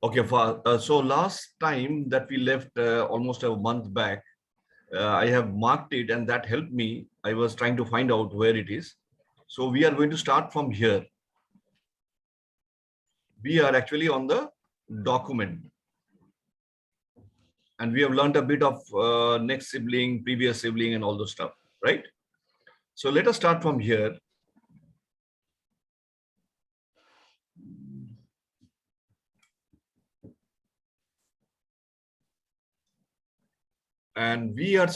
Okay, so last time that we left almost a month back, I have marked it and that helped me. I was trying to find out where it is. So we are going to start from here. We are actually on the document. And we have learned a bit of next sibling, previous sibling and all those stuff, right? So let us start from here. And we are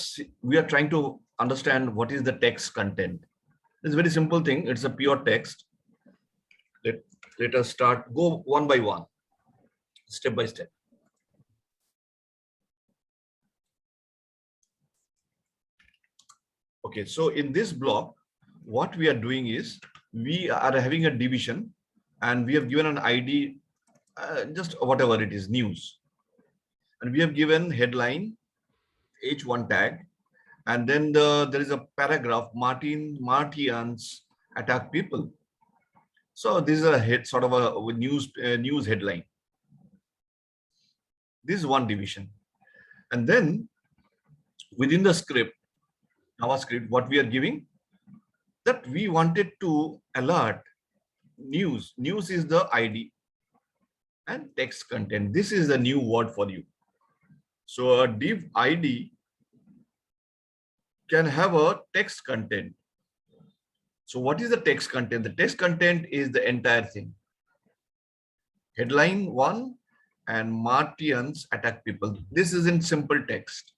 trying to understand what is the text content. It's a very simple thing. It's a pure text. Let us start, go one by one, step by step. Okay, so in this block, what we are doing is we are having a division and we have given an ID, just whatever it is, news. And we have given headline, H1 tag, and then there is a paragraph, Martians attack people. So this is a sort of a news headline. This is one division. And then within the script, JavaScript, what we are giving, that we wanted to alert news. News is the ID and text content. This is a new word for you. So a div ID can have a text content. So what is the text content? The text content is the entire thing. Headline 1 and Martians attack people. This is in simple text.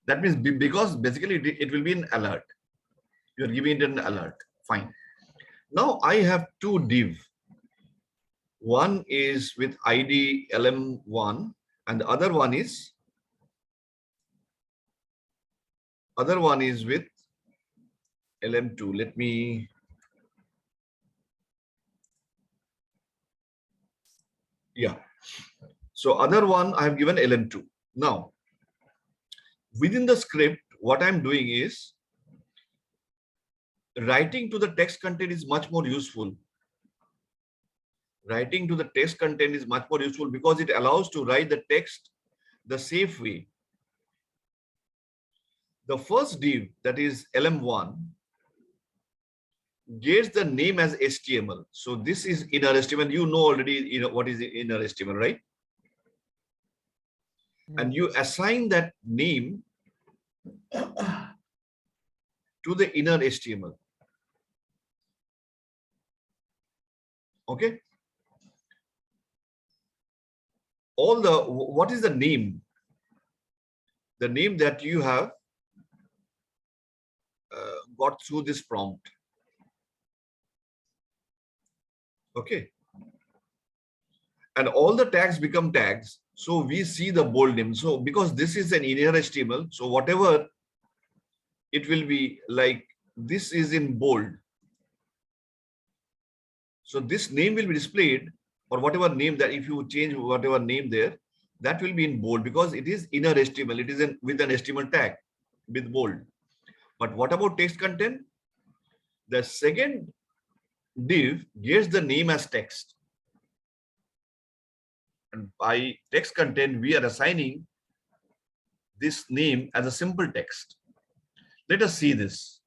That means because basically it will be an alert. You are giving it an alert. Fine. Now I have two div. One is with ID LM1 and the other one is with LM2. Let me so other one I have given LM2. Now within the script, what I'm doing is writing to the text content is much more useful. Writing to the text content is much more useful because it allows to write the text the safe way. The first div, that is LM1, gets the name as HTML. So this is inner HTML. You know already what is inner HTML, right? And you assign that name to the inner HTML. Okay. What is the name? The name that you have got through this prompt. Okay. And all the tags become tags. So we see the bold name. So because this is an inner HTML, so whatever it will be like, this is in bold. So this name will be displayed, or whatever name that, if you change whatever name there, that will be in bold because it is inner HTML. It is with an HTML tag with bold. But what about text content? The second div gets the name as text. And by text content, we are assigning this name as a simple text. Let us see this.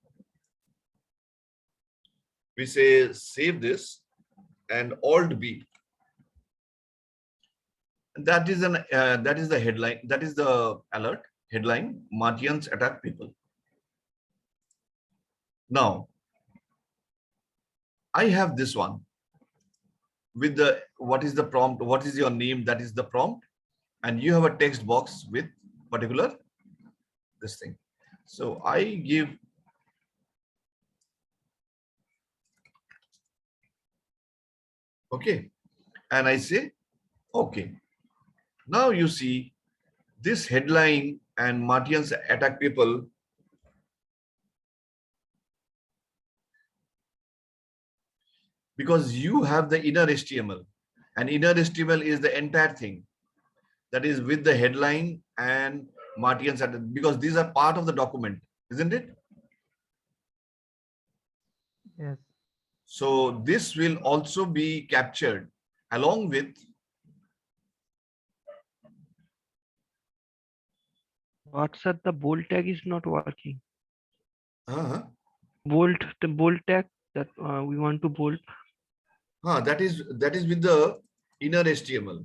We say save this and Alt B. That is the headline. That is the alert headline. Martians attack people. Now I have this one with the what is the prompt, what is your name, that is the prompt, and you have a text box with particular this thing. So I give okay, and I say okay. Now you see this headline and Martians attack people. Because you have the inner HTML, and inner HTML is the entire thing that is with the headline and Martians, because these are part of the document, isn't it? Yes. So this will also be captured along with What, sir? The bold tag is not working. the Bold tag that we want to bold. that is with the inner HTML.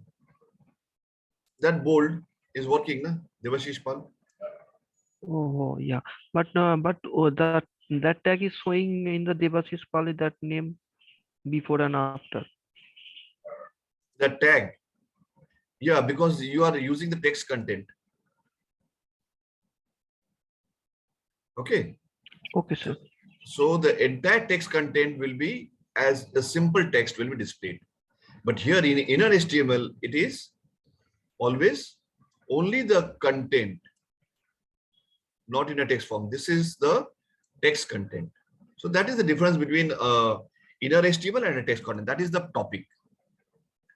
That bold is working, na? Devashish Pal. Oh, yeah. But that tag is showing in the Devashish Pali, that name before and after. That tag. Yeah, because you are using the text content. Okay. Okay, sir. So the entire text content will be as a simple text will be displayed. But here in inner HTML, it is always only the content, not in a text form. This is the text content. So that is the difference between inner HTML and a text content. That is the topic.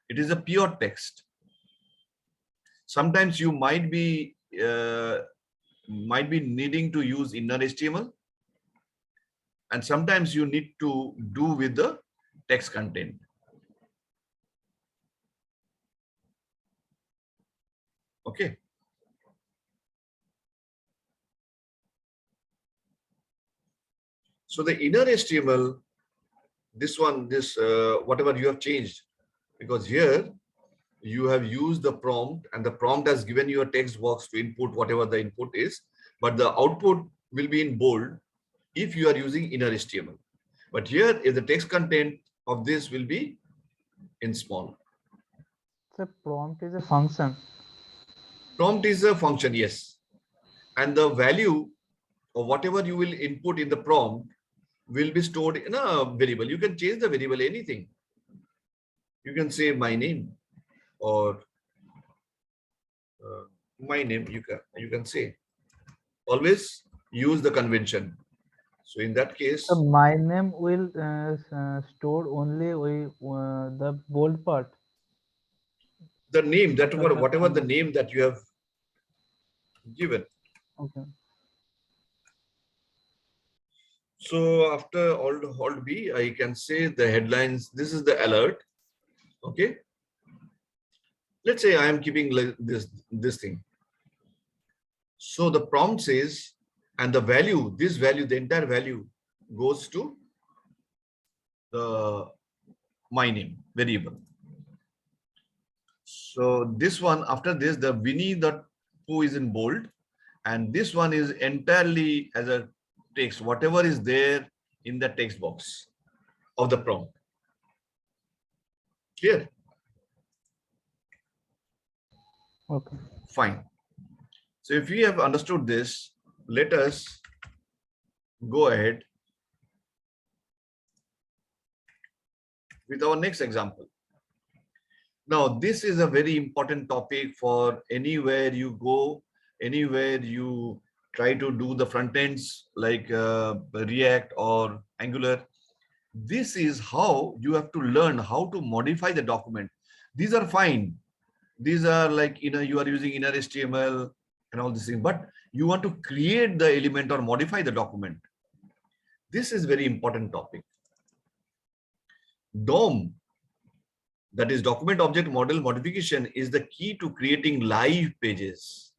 It is a pure text. Sometimes you might be needing to use inner HTML, and sometimes you need to do with the text content. Okay. So the inner HTML, this whatever you have changed, because here you have used the prompt, and the prompt has given you a text box to input whatever the input is, but the output will be in bold if you are using inner HTML. But here is the text content of this will be in small. The prompt is a function. Prompt is a function, yes. And the value or whatever you will input in the prompt will be stored in a variable. You can change the variable, anything. You can say my name or my name. You can say. Always use the convention. So in that case, So my name will store only with the bold part. the name that whatever the name that you have given. Okay. So after alt B, I can say the headlines. This is the alert. Okay. Let's say I am keeping this thing. So the prompt says, and the value, this value, the entire value goes to the my name variable. So this one, after this, the Winnie.pooh is in bold, and this one is entirely as a text, whatever is there in the text box of the prompt. Clear? Okay. Fine. So if you have understood this, let us go ahead with our next example. Now, this is a very important topic for anywhere you go, anywhere you try to do the front ends like React or Angular. This is how you have to learn how to modify the document. These are fine. These are like, you are using inner HTML and all these things, but you want to create the element or modify the document. This is very important topic. DOM, that is document object model modification, is the key to creating live pages.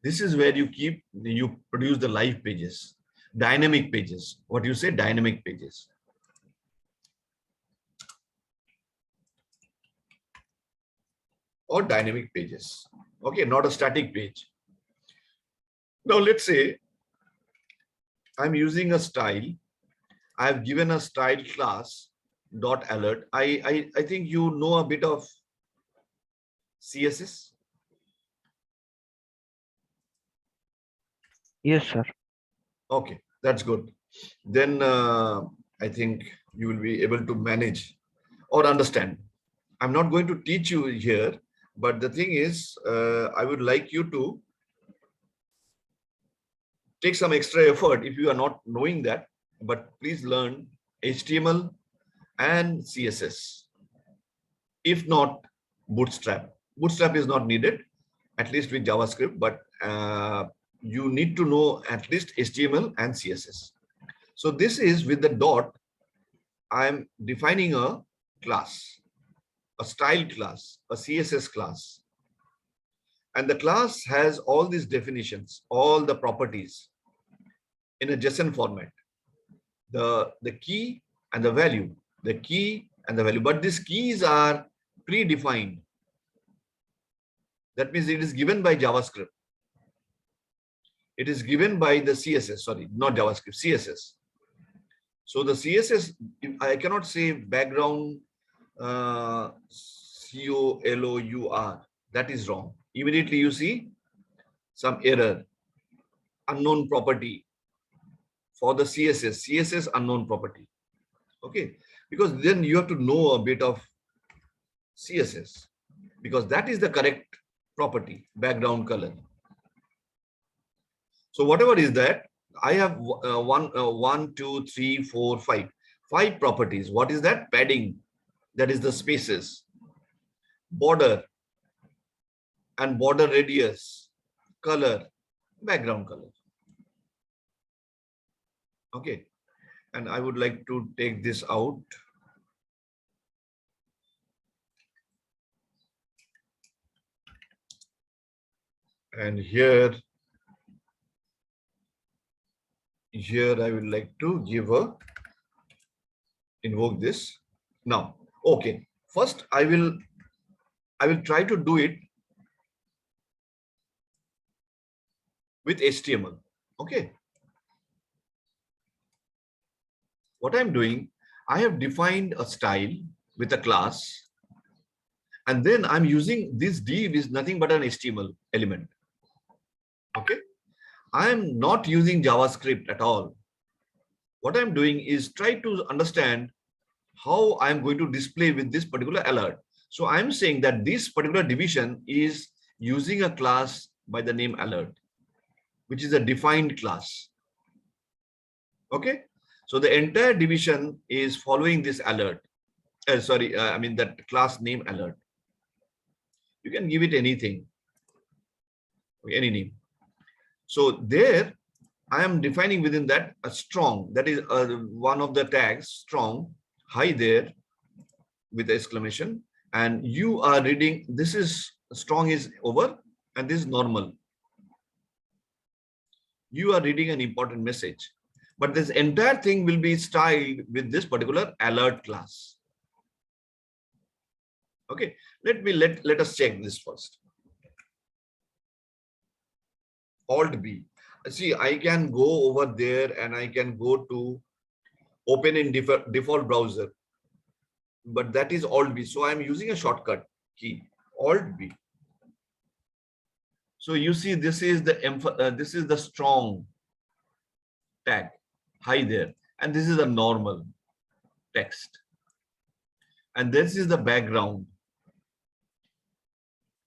This is where you produce the live pages, dynamic pages. What you say, dynamic pages. Or dynamic pages. Okay, not a static page. Now let's say I'm using a style. I've given a style class dot alert. I think you know a bit of CSS. Yes, sir. Okay, that's good. Then I think you will be able to manage or understand. I'm not going to teach you here, but the thing is, I would like you to take some extra effort if you are not knowing that, but please learn HTML and CSS. If not, Bootstrap. Bootstrap is not needed, at least with JavaScript, but you need to know at least HTML and CSS. So this is with the dot, I'm defining a class. a style class, a CSS class. And the class has all these definitions, all the properties in a JSON format. The key and the value, the key and the value. But these keys are predefined. That means it is given by JavaScript. It is given by the CSS, sorry, not JavaScript, CSS. So the CSS, I cannot say background COLOUR. That is wrong. Immediately you see some error, unknown property for the CSS unknown property. Okay, because then you have to know a bit of CSS, because that is the correct property, background color. So whatever is that, I have 1, 2, 3, 4, 5. 5 properties. What is that? Padding, that is the spaces, border and border radius, color, background color. Okay, and I would like to take this out. And here I would like to give invoke this now. Okay, first I will try to do it with HTML. Okay, what I'm doing, I have defined a style with a class, and then I'm using this div is nothing but an HTML element. Okay, I am not using JavaScript at all. What I'm doing is try to understand how I'm going to display with this particular alert. So I'm saying that this particular division is using a class by the name alert, which is a defined class. Okay, so the entire division is following this alert. I mean that class name alert. You can give it anything, any name. So there I am defining within that a strong, that is one of the tags, strong, hi there with exclamation, and you are reading, this is strong is over and this is normal. You are reading an important message, but this entire thing will be styled with this particular alert class. Okay, let us check this first. Alt B. See, I can go over there and I can go to open in default browser, but that is Alt B. So I'm using a shortcut key, Alt B. So you see, this is the strong tag, hi there, and this is a normal text, and this is the background,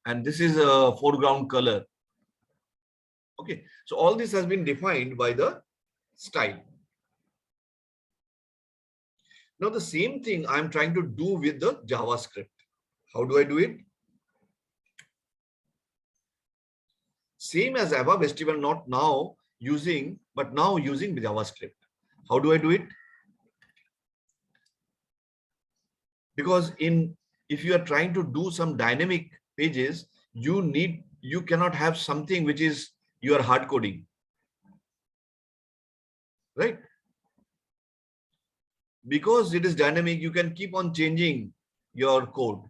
and this is a foreground color. Okay, so all this has been defined by the style. Now the same thing I'm trying to do with the JavaScript. How do I do it? Same as above HTML, not now using, but now using JavaScript. How do I do it? Because if you are trying to do some dynamic pages, you cannot have something which is you are hard coding, right? Because it is dynamic, you can keep on changing your code.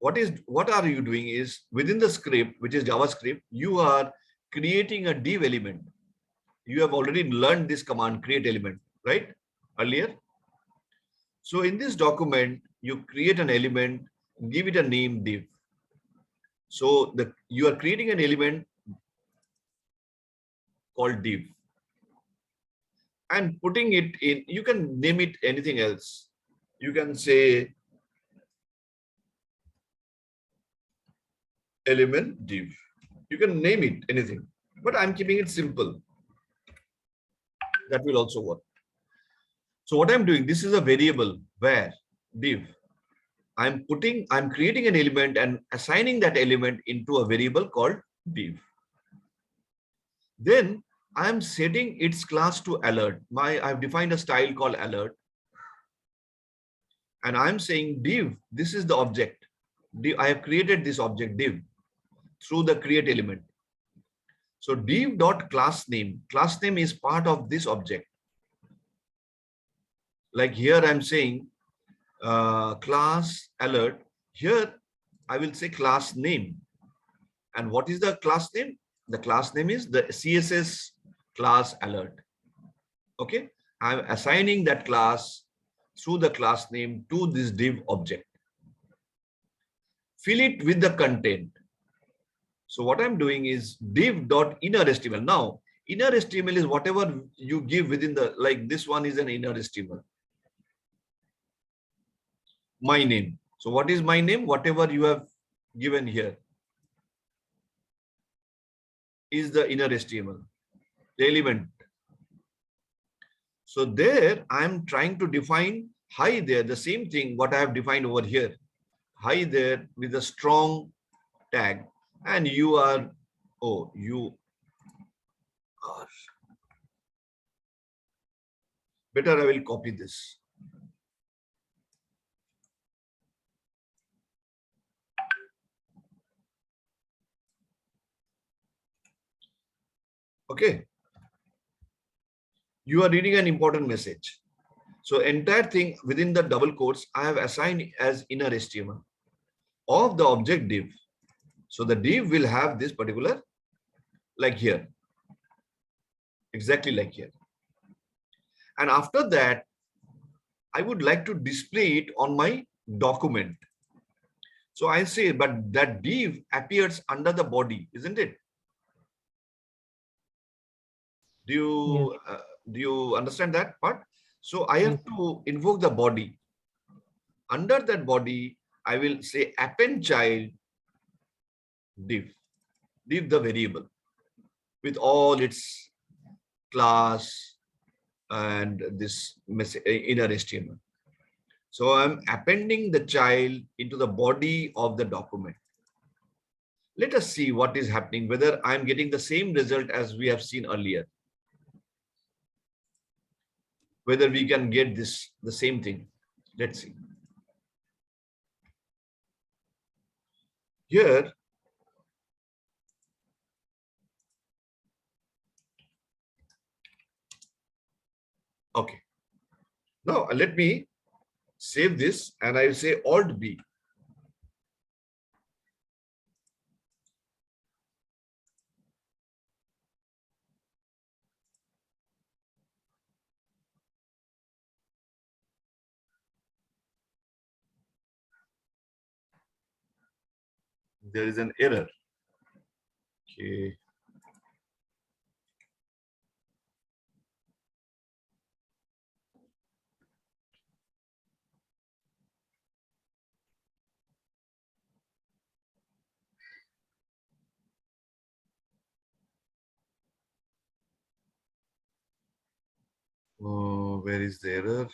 What are you doing is within the script, which is JavaScript, you are creating a div element. You have already learned this command, create element, right? Earlier. So in this document, you create an element, give it a name div. So you are creating an element called div and putting it in, you can name it anything else. You can say element div. You can name it anything, but I'm keeping it simple. That will also work. So what I'm doing, this is a variable where div. I'm creating an element and assigning that element into a variable called div. Then I'm setting its class to alert. I've defined a style called alert. and I'm saying div, this is the object. I have created this object div through the create element. So div dot class name is part of this object. Like here I'm saying class alert. Here I will say class name. And what is the class name? The class name is the CSS class alert. Okay, I'm assigning that class through the class name to this div object. Fill it with the content. So what I'm doing is div.inner HTML. Now, inner HTML is whatever you give within the, like this one is an inner HTML. My name. So what is my name? Whatever you have given here is the inner HTML, the element. So there I'm trying to define hi there, the same thing what I have defined over here. Hi there with a strong tag, and you are, oh, you are. Better I will copy this. Okay. You are reading an important message. So entire thing within the double quotes, I have assigned as inner HTML of the object div. So the div will have this particular, like here, exactly like here. And after that, I would like to display it on my document. So I say, but that div appears under the body, isn't it? Do you understand that part? So I have to invoke the body. Under that body, I will say append child div the variable with all its class and this inner HTML. So I'm appending the child into the body of the document. Let us see what is happening, whether I'm getting the same result as we have seen earlier. Whether we can get this, the same thing. Let's see. Here, okay. Now let me save this and I will say Alt B. There is an error. Okay. Oh, where is the error?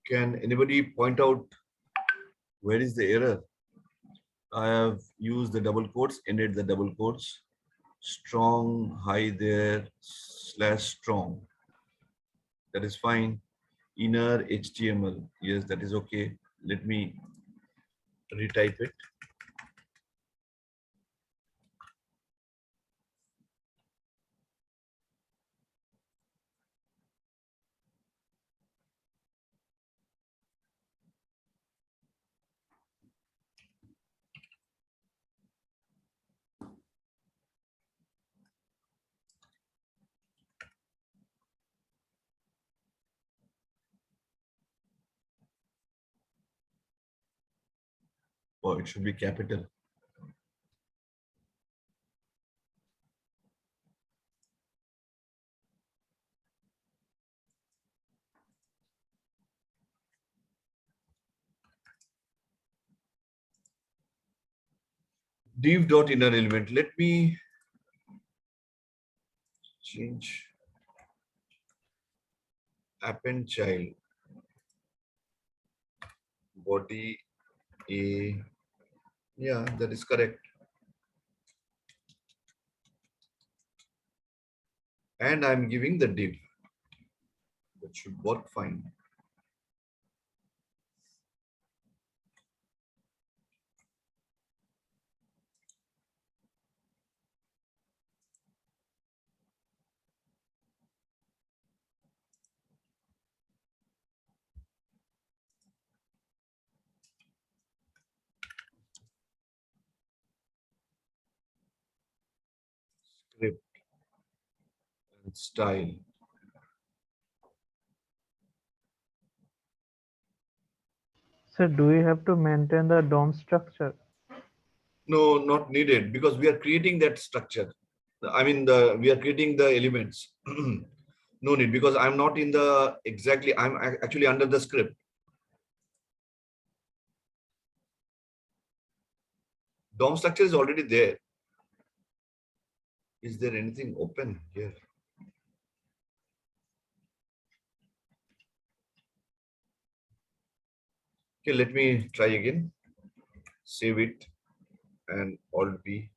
Can anybody point out where is the error? I have used the double quotes, ended the double quotes, strong, high there, / strong. That is fine. Inner HTML. Yes, that is okay. Let me retype it. Oh, it should be capital. Div dot inner element. Let me change append child body a. Yeah, that is correct. And I'm giving the div. That should work fine. Script and style. So do we have to maintain the DOM structure? No, not needed because we are creating that structure. I mean, we are creating the elements. No need because I'm not in the exactly. I'm actually under the script. DOM structure is already there. Is there anything open here? Okay, let me try again. Save it and Alt B.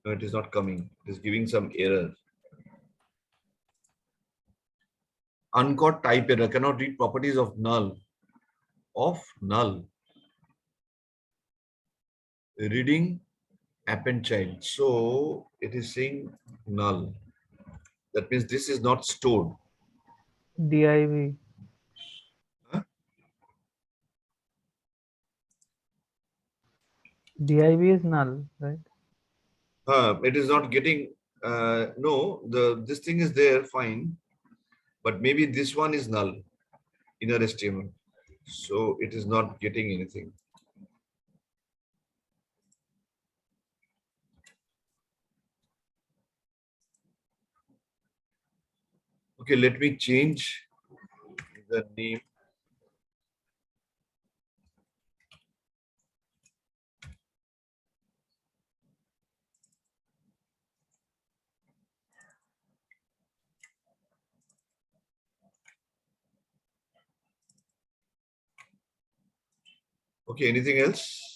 No, it is not coming. It is giving some error. Uncaught type error. Cannot read properties of null. Of null. Reading append child. So it is saying null. That means this is not stored. div. Huh? Div is null, right? It is not getting. No, this thing is there fine, but maybe this one is null. Inner HTML. So it is not getting anything. Okay, let me change the name. Okay, anything else?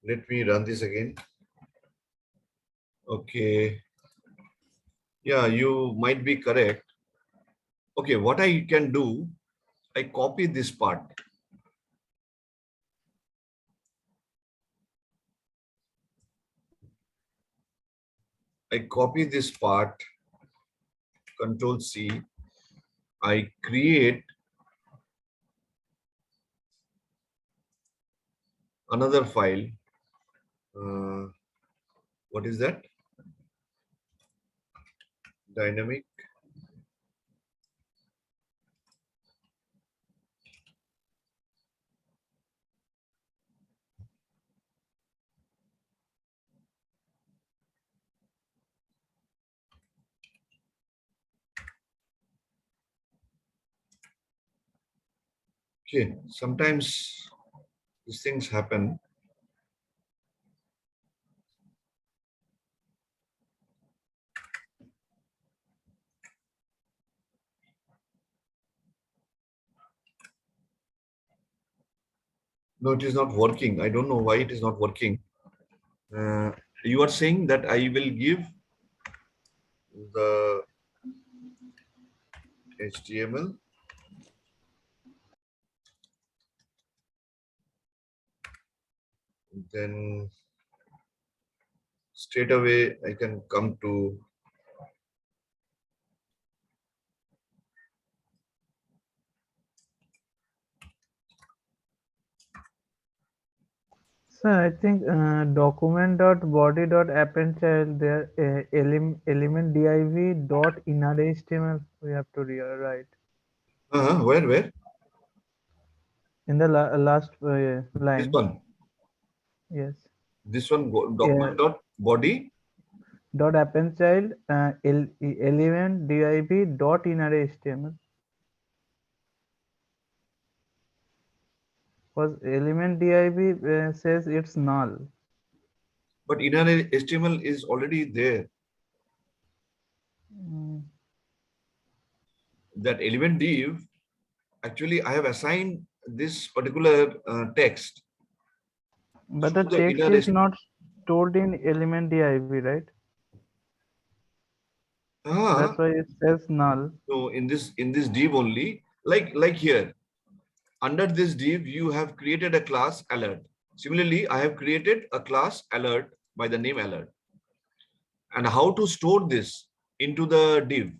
Let me run this again. Okay. Yeah, you might be correct. Okay, what I can do, I copy this part. I copy this part, Control C. I create another file. What is that? Dynamic. Okay, sometimes these things happen. No, it is not working. I don't know why it is not working. You are saying that I will give the HTML. Then straight away I can come to So I think document.body.append child there element div dot inner HTML we have to rewrite where in the last this line. one. Yes. This one Uh, document dot body. dot append child element div dot inner HTML because element div says it's null. But inner HTML is already there. Mm, That element div, actually I have assigned this particular text but the to the text inner is not stored in element div, right? That's why it says null. so in this div only, like here, under this div, you have created a class alert. Similarly, I have created a class alert by the name alert. And how to store this into the div?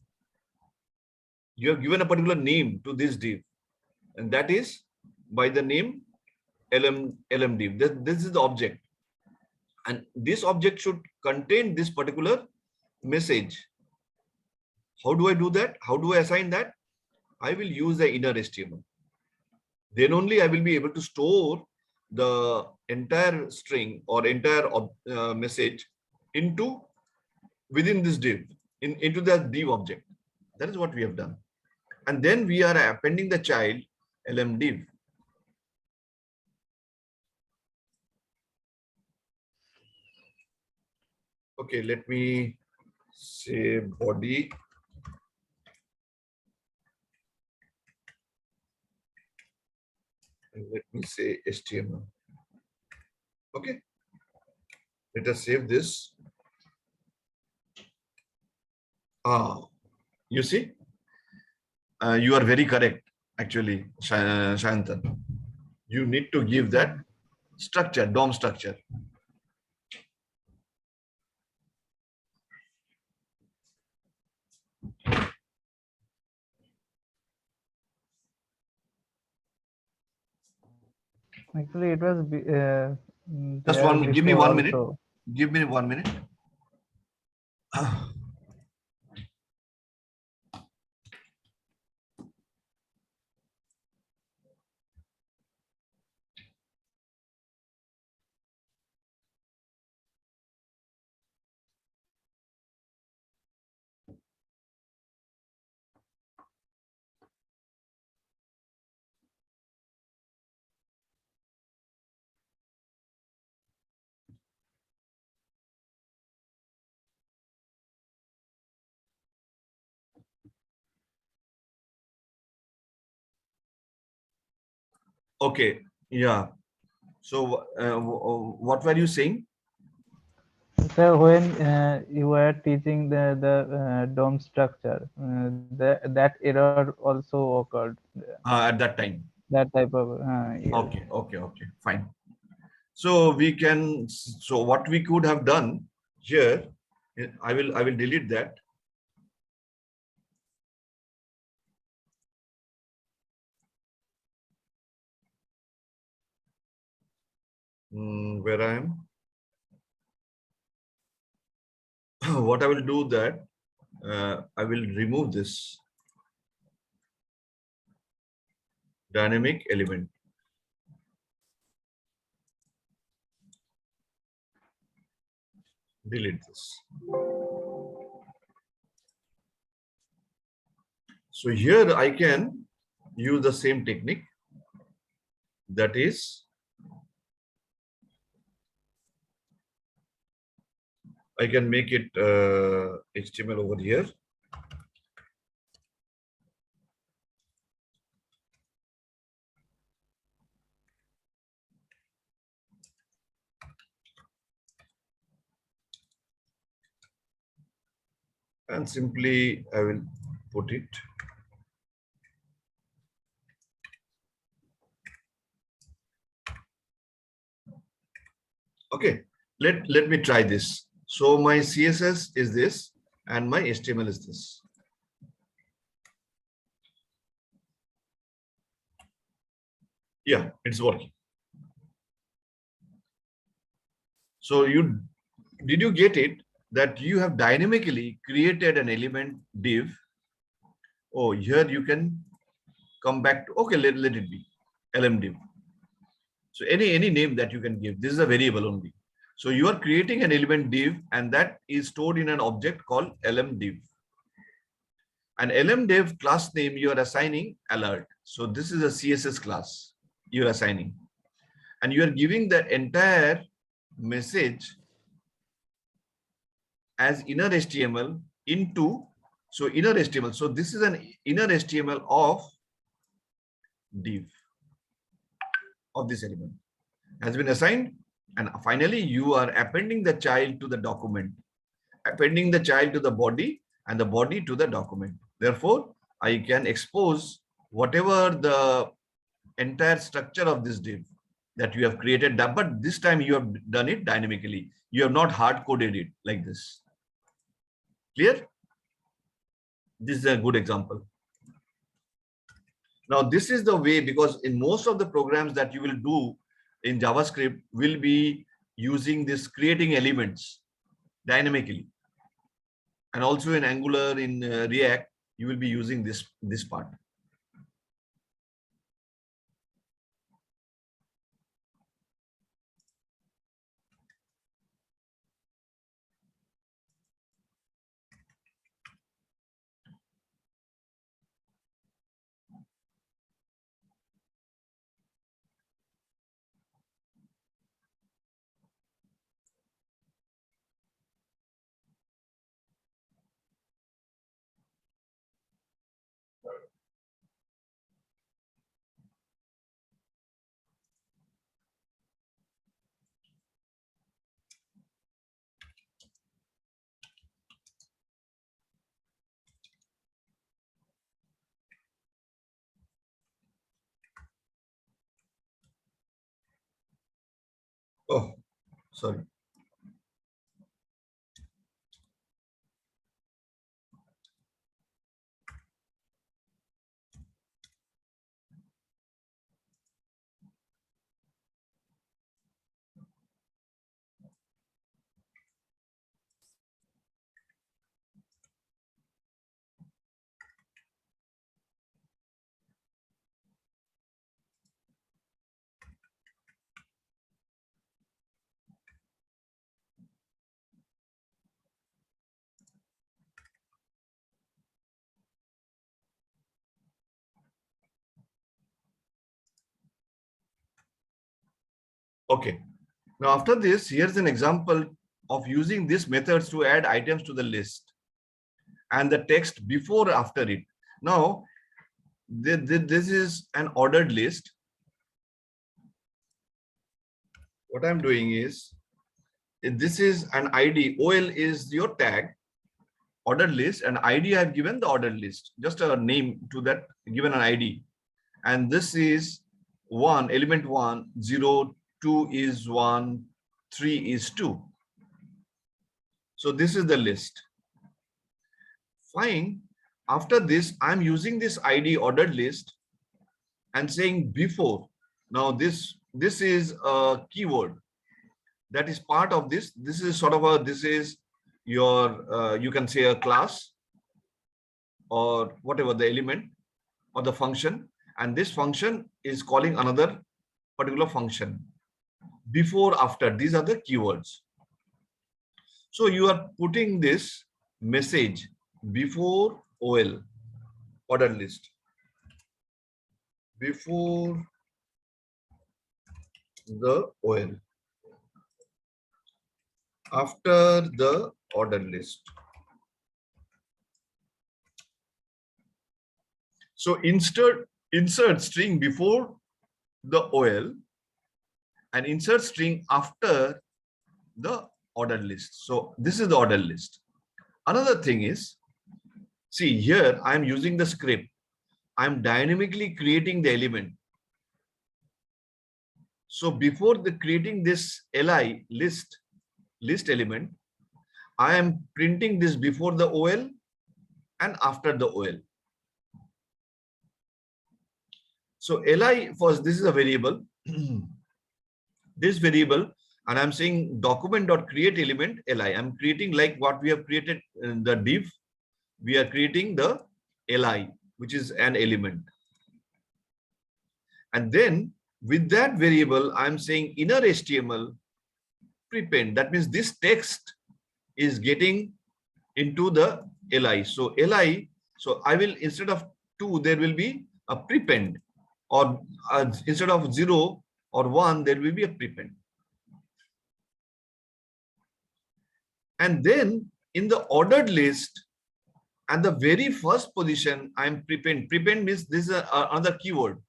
You have given a particular name to this div, and that is by the name lm div. This is the object, and this object should contain this particular message. How do I do that? How do I assign that? I will use the inner HTML. Then only I will be able to store the entire string or entire message into within this div, into the div object. That is what we have done. And then we are appending the child lm div. Okay, let me say body. And let me say HTML. Okay, let us save this. You see, you are very correct, actually, Shantan. You need to give that structure, DOM structure. Actually, it was Just there give me before 1 minute. also. Give me 1 minute. Okay, yeah. So, what were you saying? So when you were teaching the DOM structure, that error also occurred. At that time. That type of yes. Okay, fine. So we can. So what we could have done here, I will delete that. Where I am. What I will do that I will remove this dynamic element. Delete this. So here I can use the same technique. That is, I can make it HTML over here. And simply I will put it. Okay, let me try this. So my CSS is this and my HTML is this. Yeah, it's working. So did you get it that you have dynamically created an element div? Oh, here you can come back to, okay, let it be lm div. So any name that you can give, this is a variable only. So you are creating an element div and that is stored in an object called lm div. And lm div class name you are assigning alert. So this is a CSS class you are assigning. And you are giving the entire message as inner HTML into, so inner HTML. So this is an inner HTML of div of this element has been assigned. And finally, you are appending the child to the document, appending the child to the body and the body to the document. Therefore, I can expose whatever the entire structure of this div that you have created, but this time you have done it dynamically. You have not hard coded it like this. Clear? This is a good example. Now, this is the way, because in most of the programs that you will do in JavaScript will be using this creating elements dynamically. And also in Angular, in React, you will be using this part. Oh, sorry. Okay. Now, after this, here's an example of using these methods to add items to the list and the text before or after it. Now, this is an ordered list. What I'm doing is, this is an ID. OL is your tag, ordered list, and ID I've given the ordered list, just a name to that, given an ID. And this is 1, element 1, 0, 2 is 1, 3 is 2. So this is the list. Fine. After this, I'm using this ID ordered list and saying before. Now this is a keyword that is part of this. This is sort of a, this is your, you can say a class or whatever the element or the function. And this function is calling another particular function. Before, after, these are the keywords. So you are putting this message before OL, ordered list, before the OL, after the ordered list. So insert string before the OL and insert string after the ordered list. So this is the ordered list. Another thing is, see here, I'm using the script. I'm dynamically creating the element. So before the creating this li list element, I am printing this before the OL and after the OL. So li first, this is a variable. This variable, and I'm saying document.create element li. I'm creating like what we have created in the div. We are creating the li, which is an element. And then with that variable, I'm saying inner HTML prepend. That means this text is getting into the li. So li, so I will, instead of 2, there will be a prepend, or instead of 0 or 1, there will be a prepend. And then in the ordered list, at the very first position, I'm prepend. Prepend means this is another keyword.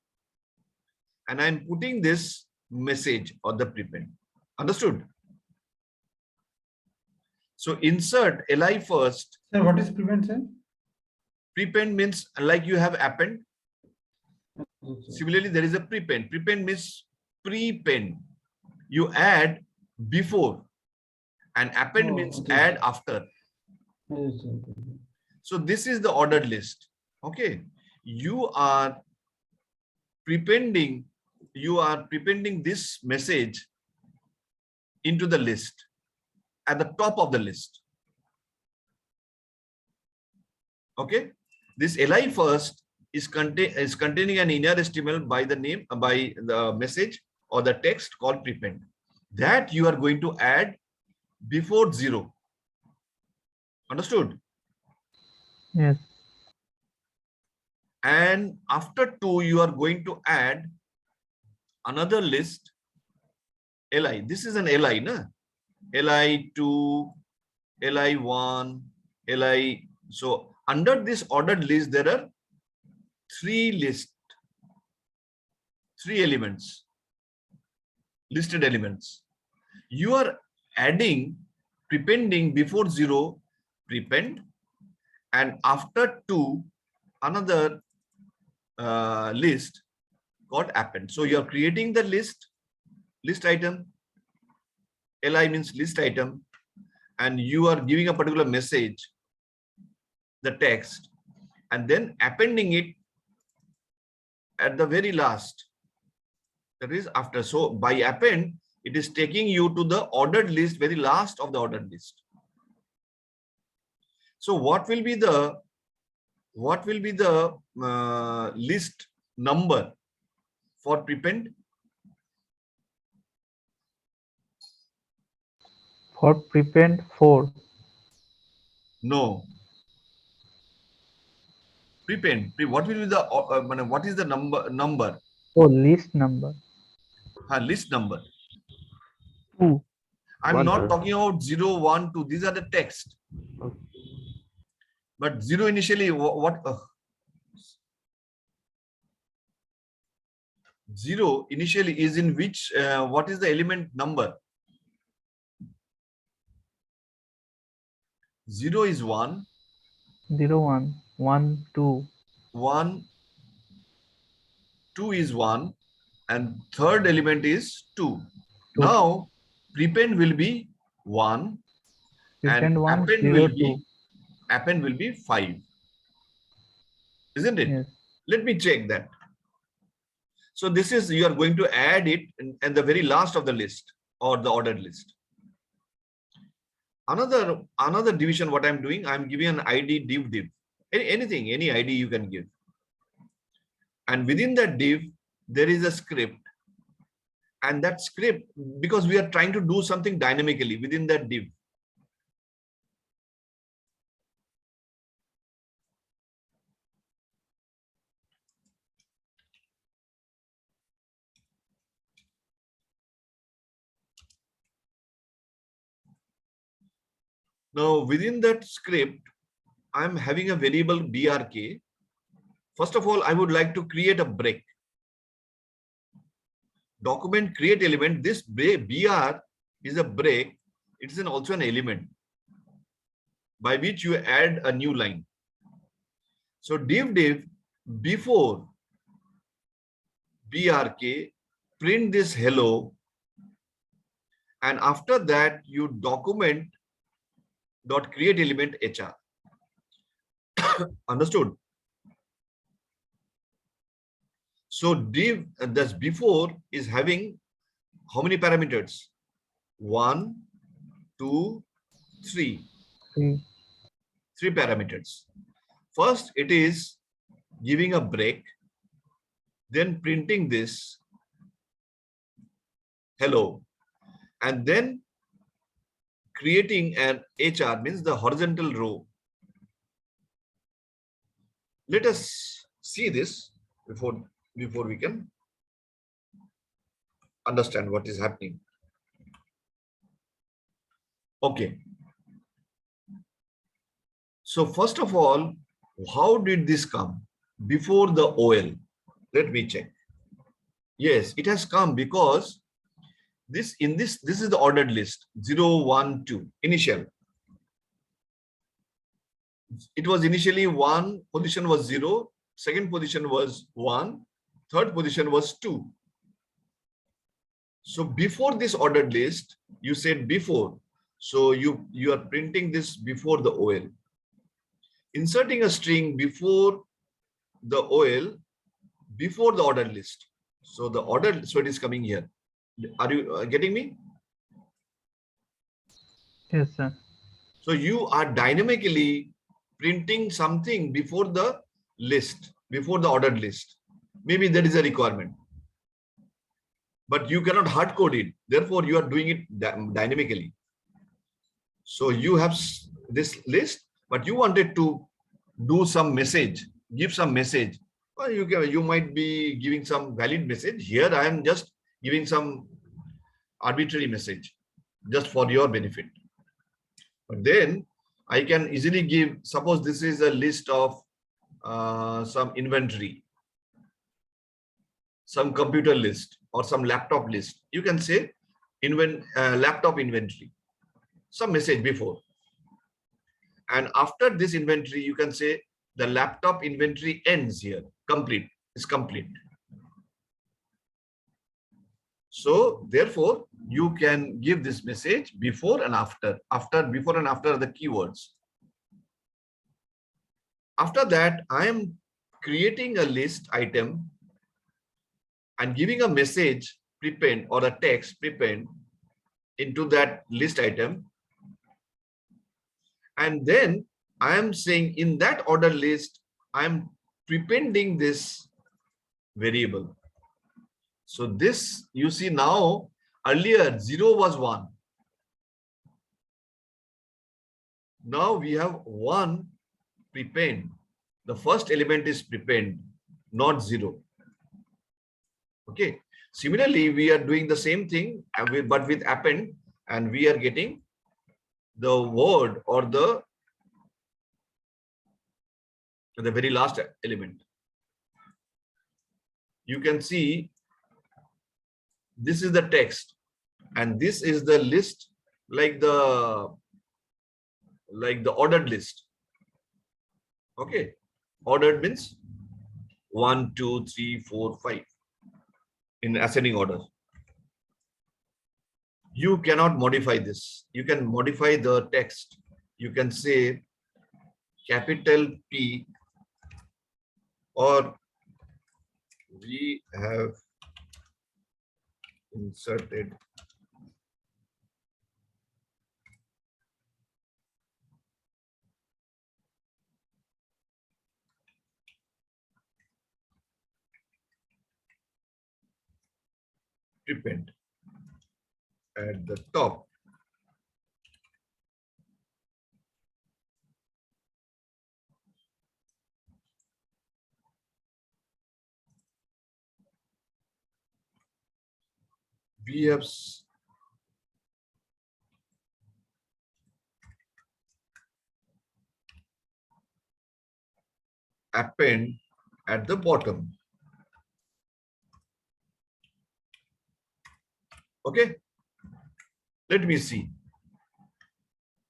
And I'm putting this message or the prepend. Understood? So insert li first. Sir, what is prevent, sir? Prepend means like you have append. Similarly, there is a prepend. Prepend means prepend. You add before, and append means okay. add after. Yes, sir. So this is the ordered list. Okay. You are prepending this message into the list at the top of the list. Okay. This li first is containing an inner HTML by the name, by the message or the text called prepend, that you are going to add before 0. Understood? Yes. And after 2, you are going to add another list li. This is an li, na? li2, li1, li. So under this ordered list, there are 3 elements, listed elements. You are adding prepending before 0, prepend, and after 2, another list called append. So you are creating the list item. Li means list item, and you are giving a particular message, the text, and then appending it at the very last. That is after. So by append, it is taking you to the ordered list, very last of the ordered list. So what will be the list number for prepend? For prepend 4. No. Prepend. What will be the what is the number? Oh, list number. List number. 2. I'm One, not sir. talking about 0, 1, 2. These are the text. Okay. But 0 initially, what? 0 initially is in which? What is the element number? 0 is 1. 0, 1, 1, 2. 1, 2 is 1, and third element is 2. Now prepend will be 1, and Prepend 1, append 0, will 2. be 5, isn't it? Yes. Let me check that. So this is, you are going to add it in the very last of the list or the ordered list. Another division, what I'm doing, I'm giving an ID div. Anything, any ID you can give. And within that div, there is a script. And that script, because we are trying to do something dynamically within that div. Now, within that script, I'm having a variable brk. First of all, I would like to create a break. Document create element. This br is a break. It is also an element by which you add a new line. So div before brk print this hello, and after that you document dot create element HR. Understood? So div that's before is having how many parameters? 1, 2, 3. See. 3 parameters. First, it is giving a break, then printing this hello, and then creating an HR, means the horizontal row. Let us see this before we can understand what is happening. Okay. So first of all, how did this come? Before the OL. Let me check. Yes, it has come because this is the ordered list 0, 1, 2 initial. It was initially 1, position was 0, second position was 1, third position was 2. So before this ordered list, you said before. So you are printing this before the OL. Inserting a string before the OL, before the ordered list. So the ordered, so it is coming here. Are you getting me? Yes, sir. So you are dynamically printing something before the list, before the ordered list. Maybe that is a requirement, but you cannot hard code it. Therefore, you are doing it dynamically. So you have this list, but you wanted to do some message, give some message. Well, you might be giving some valid message. Here, I am just giving some arbitrary message just for your benefit. But then I can easily give, suppose this is a list of some inventory, some computer list or some laptop list. You can say laptop inventory, some message before. And after this inventory, you can say the laptop inventory ends here, complete, is complete. So therefore, you can give this message before and after. Before and after are the keywords. After that, I am creating a list item and giving a message prepend or a text prepend into that list item. And then I am saying in that order list, I am prepending this variable. So this, you see now, earlier 0 was 1. Now we have 1 prepend. The first element is prepend, not 0. Okay. Similarly, we are doing the same thing, but with append, and we are getting the word or the very last element. You can see this is the text, and this is the list, like the ordered list. Okay, ordered means 1, 2, 3, 4, 5 in ascending order. You cannot modify this. You can modify the text. You can say capital P, or we have inserted prepend at the top. We have append at the bottom. Okay, let me see.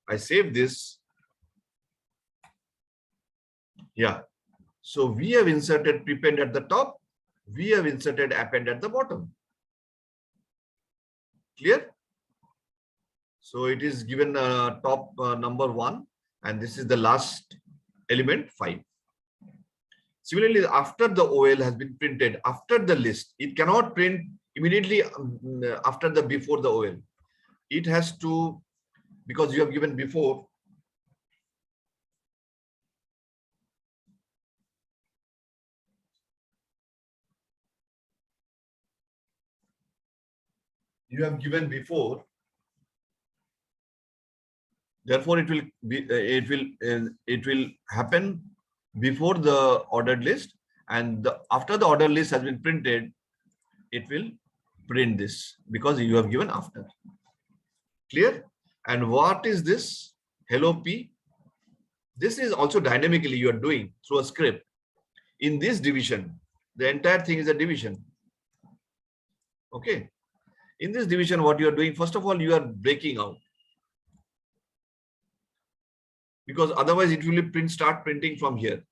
I save this. Yeah. So we have inserted prepend at the top. We have inserted append at the bottom. Clear? So it is given top number 1, and this is the last element 5. Similarly, after the OL has been printed, after the list, it cannot print immediately after the before the OL. It has to, because you have given before, therefore it will be it will happen before the ordered list, and after the ordered list has been printed, it will print this because you have given after. Clear? And what is this? Hello P. This is also dynamically you are doing through a script. In this division, the entire thing is a division. Okay. In this division, what you are doing, first of all, you are breaking out. Because otherwise it will start printing from here.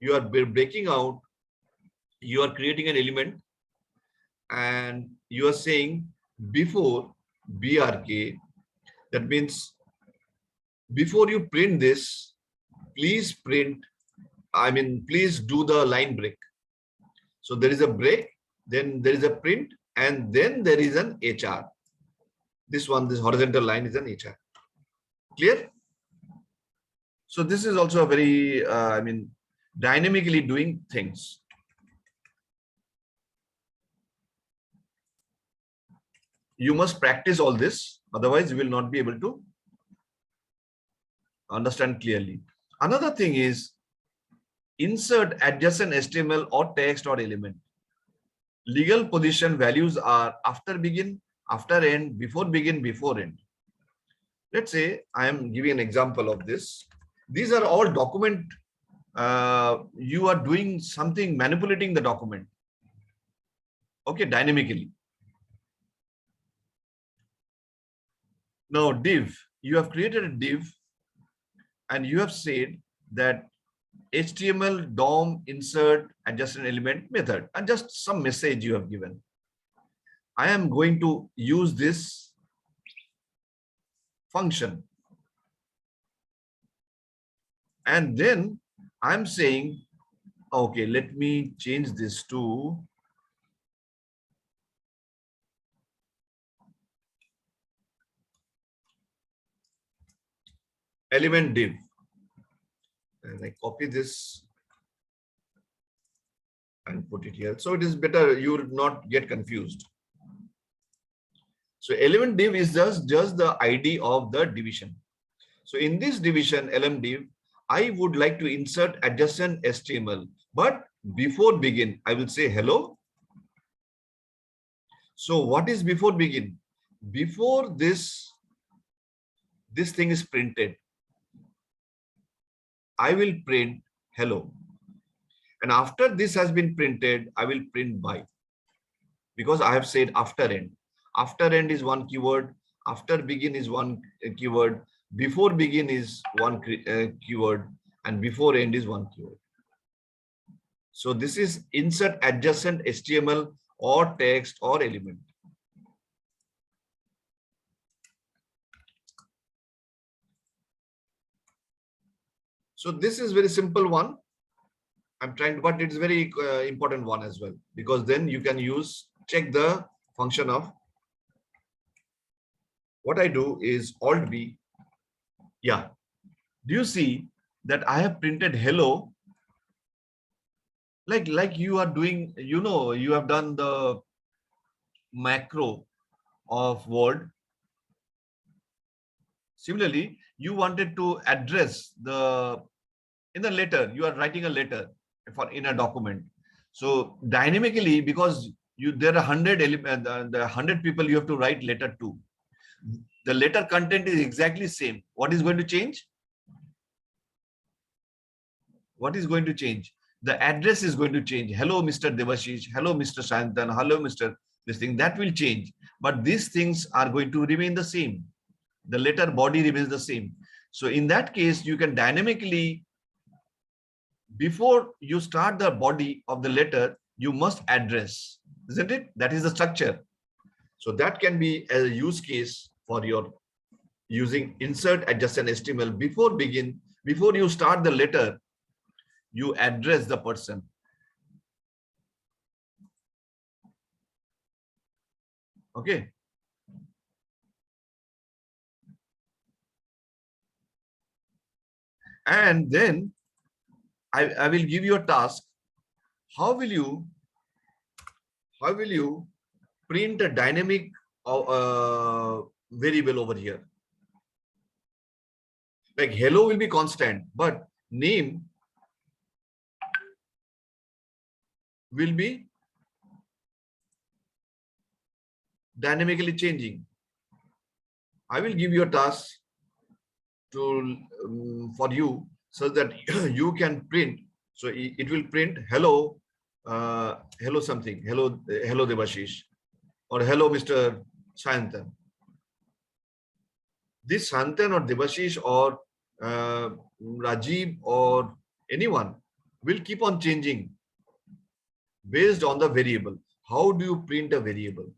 You are breaking out, you are creating an element, and you are saying before BRK, that means before you print this, please print, please do the line break. So there is a break, then there is a print, and then there is an HR. This one, this horizontal line is an HR. Clear? So this is also a very, dynamically doing things. You must practice all this, otherwise you will not be able to understand clearly. Another thing is insert adjacent HTML or text or element. Legal position values are after begin, after end, before begin, before end. Let's say I am giving an example of this. These are all document. You are doing something, manipulating the document. Okay, dynamically. Now div, you have created a div and you have said that HTML DOM insert adjacent element method, and just some message you have given. I am going to use this function. And then I'm saying, okay, let me change this to element div. And I copy this and put it here. So it is better, you will not get confused. So element div is just the ID of the division. So in this division, element div, I would like to insert adjacent HTML, but before begin, I will say hello. So what is before begin? Before this thing is printed, I will print hello. And after this has been printed, I will print by, because I have said after end. After end is one keyword, after begin is one keyword, before begin is one keyword, and before end is one keyword. So this is insert adjacent HTML or text or element. So this is very simple one. I'm trying, but it's very important one as well, because then you can check the function of. What I do is Alt B. Yeah. Do you see that I have printed hello? Like you are doing, you have done the macro of Word. Similarly, you wanted to address in a letter, you are writing a letter in a document. So dynamically, because there are 100 the 100 people you have to write letter to. The letter content is exactly same. What is going to change? What is going to change? The address is going to change. Hello, Mr. Devashish. Hello, Mr. Santan. Hello, Mr. This thing. That will change. But these things are going to remain the same. The letter body remains the same. So in that case, you can dynamically, before you start the body of the letter, you must address, isn't it? That is the structure. So that can be a use case for your using insert adjacent HTML before you start the letter, you address the person. Okay. And then I will give you a task. How will you print a dynamic variable over here? Like hello will be constant, but name will be dynamically changing. I will give you a task to for you so that you can print. So it will print hello, hello something, hello Debashish, or hello Mr. Sayantan. This Santan or Debashish or Rajiv or anyone will keep on changing based on the variable. How do you print a variable?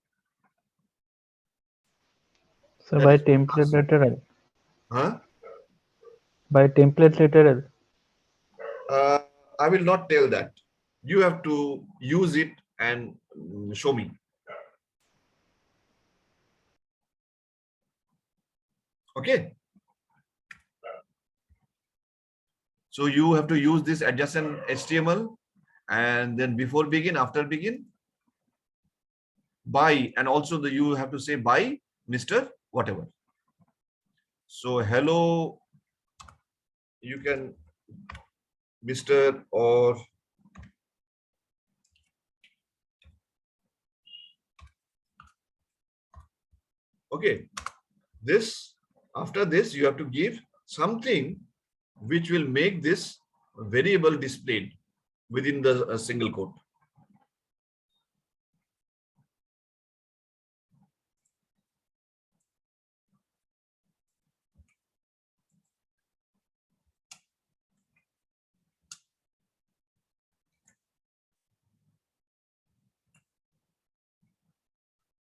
So That by is template literal. Huh? By template literal. I will not tell that. You have to use it and show me. Okay. So you have to use this adjacent HTML and then before begin, after begin, by, and also you have to say by Mr. whatever. So hello, you can Mr. or okay. This, after this, you have to give something which will make this variable displayed within the single quote.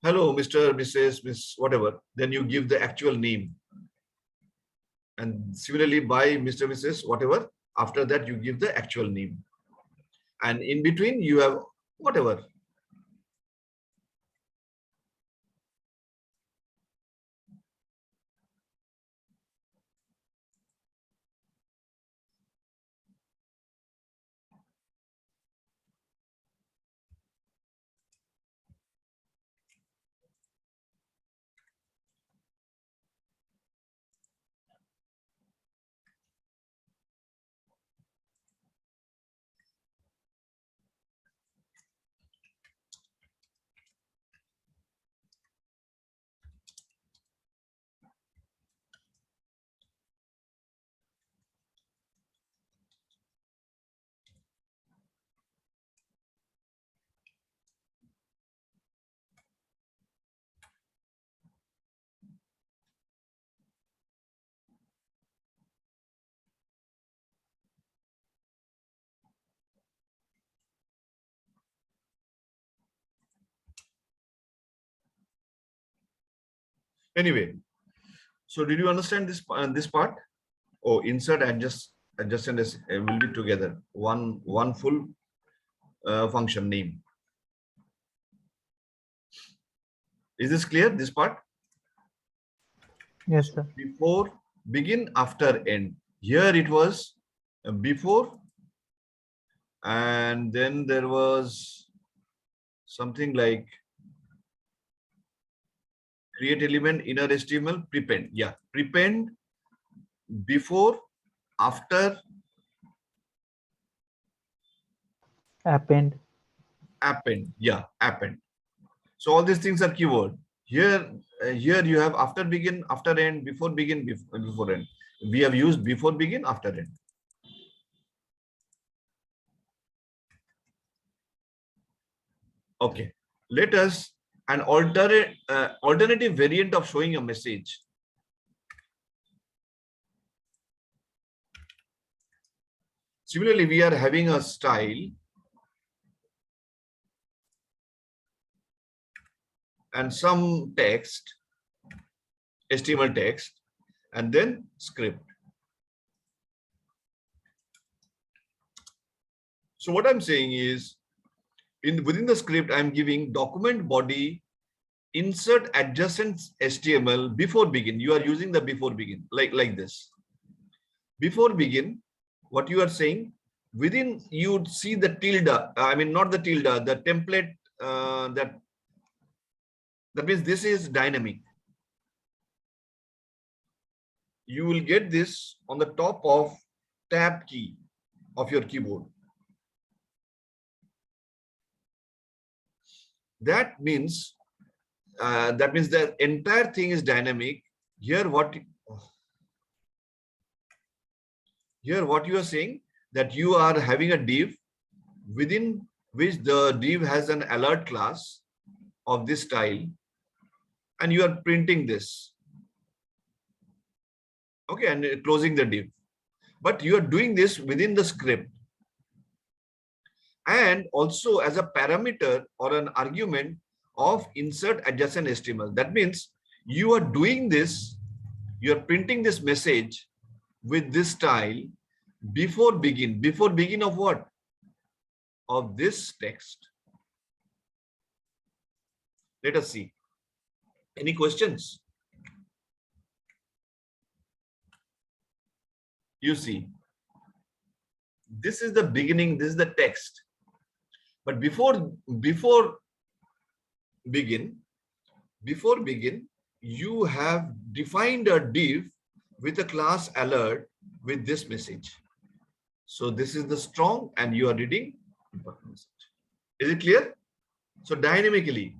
Hello, Mr., Mrs., Miss, whatever. Then you give the actual name. And similarly, by Mr., Mrs., whatever. After that, you give the actual name. And in between, you have whatever. Anyway, so did you understand this part? Oh, insert adjacent will be together. One full function name. Is this clear? This part? Yes, sir. Before, begin, after, end. Here it was before, and then there was something like create element, inner HTML, prepend. Yeah, prepend, before, after, Append. append. Yeah, append. So all these things are keyword. Here you have after begin, after end, before begin, before end. We have used before begin, after end. Okay, let us an alternative variant of showing a message. Similarly, we are having a style and some text, HTML text, and then script. So what I'm saying is, within the script, I'm giving document body, insert adjacent HTML before begin. You are using the before begin, like this. Before begin, what you are saying, within you see the tilde, I mean not the tilde, the template, that means this is dynamic. You will get this on the top of tab key of your keyboard. That means the entire thing is dynamic. Here what you are saying, that you are having a div within which the div has an alert class of this style, and you are printing this. Okay, and closing the div. But you are doing this within the script. And also as a parameter or an argument of insert adjacent HTML. That means you are doing this, you are printing this message with this style before begin. Before begin of what? Of this text. Let us see. Any questions? You see, this is the beginning, this is the text. But before begin, you have defined a div with a class alert with this message. So this is the strong, and you are reading important message. Is it clear? So dynamically.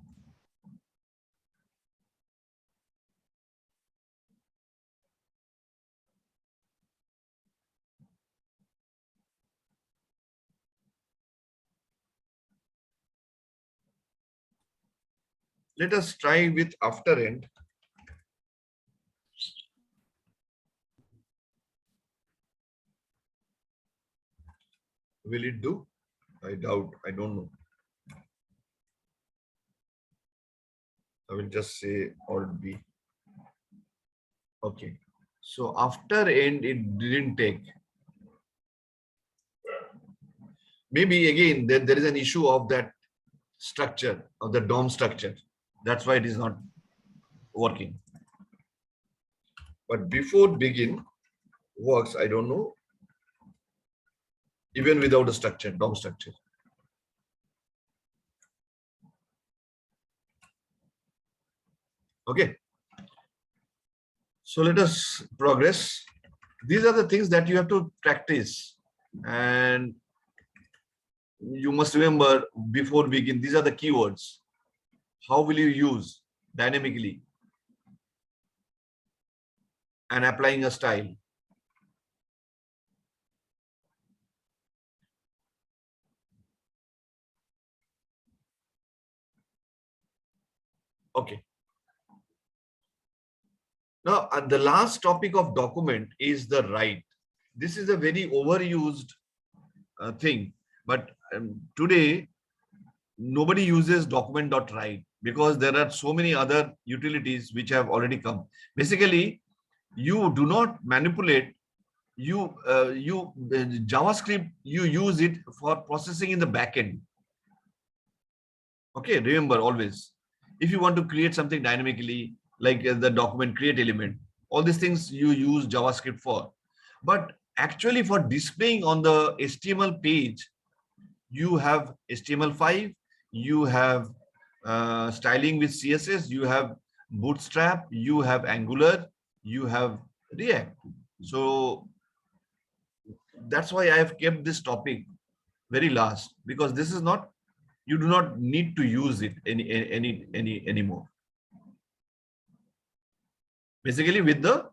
Let us try with after end. Will it do? I doubt. I don't know. I will just say Alt B. Okay. So after end, it didn't take. Maybe again, there is an issue of that structure, of the DOM structure. That's why it is not working. But before begin works, I don't know, even without a structure, DOM structure. Okay. So let us progress. These are the things that you have to practice, and you must remember before begin, these are the keywords. How will you use dynamically and applying a style? Okay. Now, the last topic of document is the write. This is a very overused thing, but today nobody uses document.write because there are so many other utilities which have already come. Basically, you do not manipulate. JavaScript, you use it for processing in the backend. Okay, remember always, if you want to create something dynamically, like the document create element, all these things you use JavaScript for. But actually for displaying on the HTML page, you have HTML5, you have styling with CSS, you have Bootstrap, you have Angular, you have React. So that's why I have kept this topic very last, because this is not, you do not need to use it anymore. Basically with the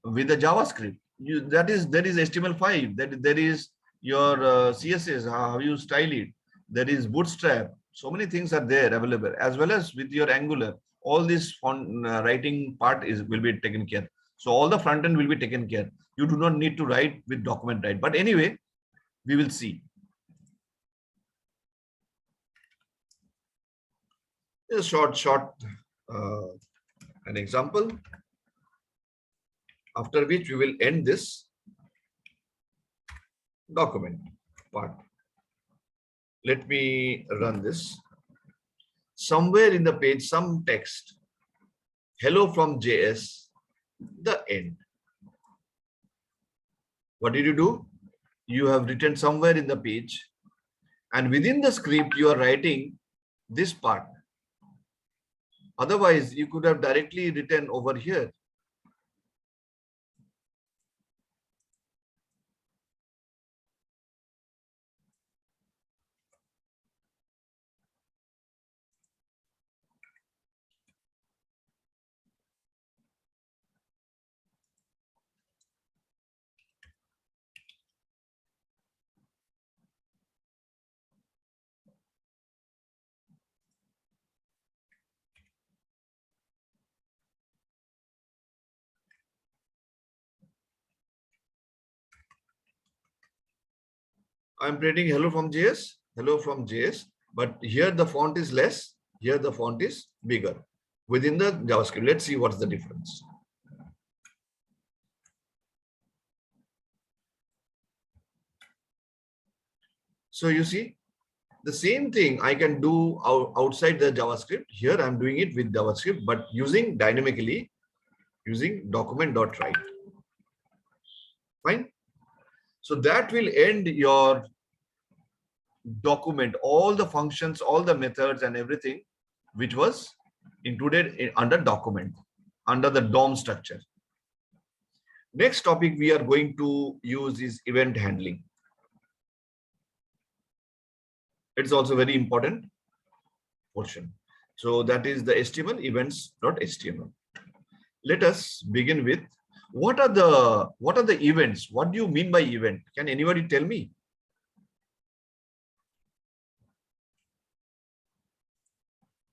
JavaScript, there is HTML5, that there is your CSS, how you style it, there is Bootstrap, so many things are there available, as well as with your Angular. All this writing part will be taken care. So all the front end will be taken care. You do not need to write with document write. But anyway, we will see. A short uh, an example, after which we will end this document part. Let me run this. Somewhere in the page, some text, hello from JS, the end. What did you do? You have written somewhere in the page, and within the script, you are writing this part. Otherwise, you could have directly written over here. I'm printing hello from JS, but here the font is less, here the font is bigger within the JavaScript. Let's see what's the difference. So you see, the same thing I can do outside the JavaScript. Here I'm doing it with JavaScript, but using dynamically, using document.write. Fine. So that will end your document, all the functions, all the methods and everything, which was included under document, under the DOM structure. Next topic we are going to use is event handling. It's also very important portion. So that is the HTML events.html. Let us begin with what are the events? What do you mean by event? Can anybody tell me?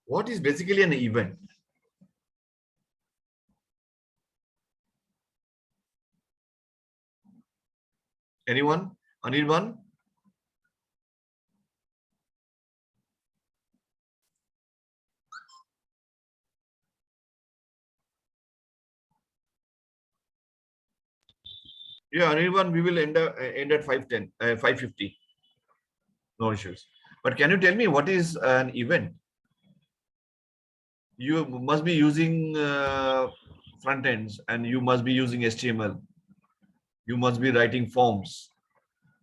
What is basically an event? Anyone? Anirban? Yeah, Anirban, we will end at 5:10, 5:50. No issues. But can you tell me what is an event? You must be using front ends, and you must be using HTML. You must be writing forms.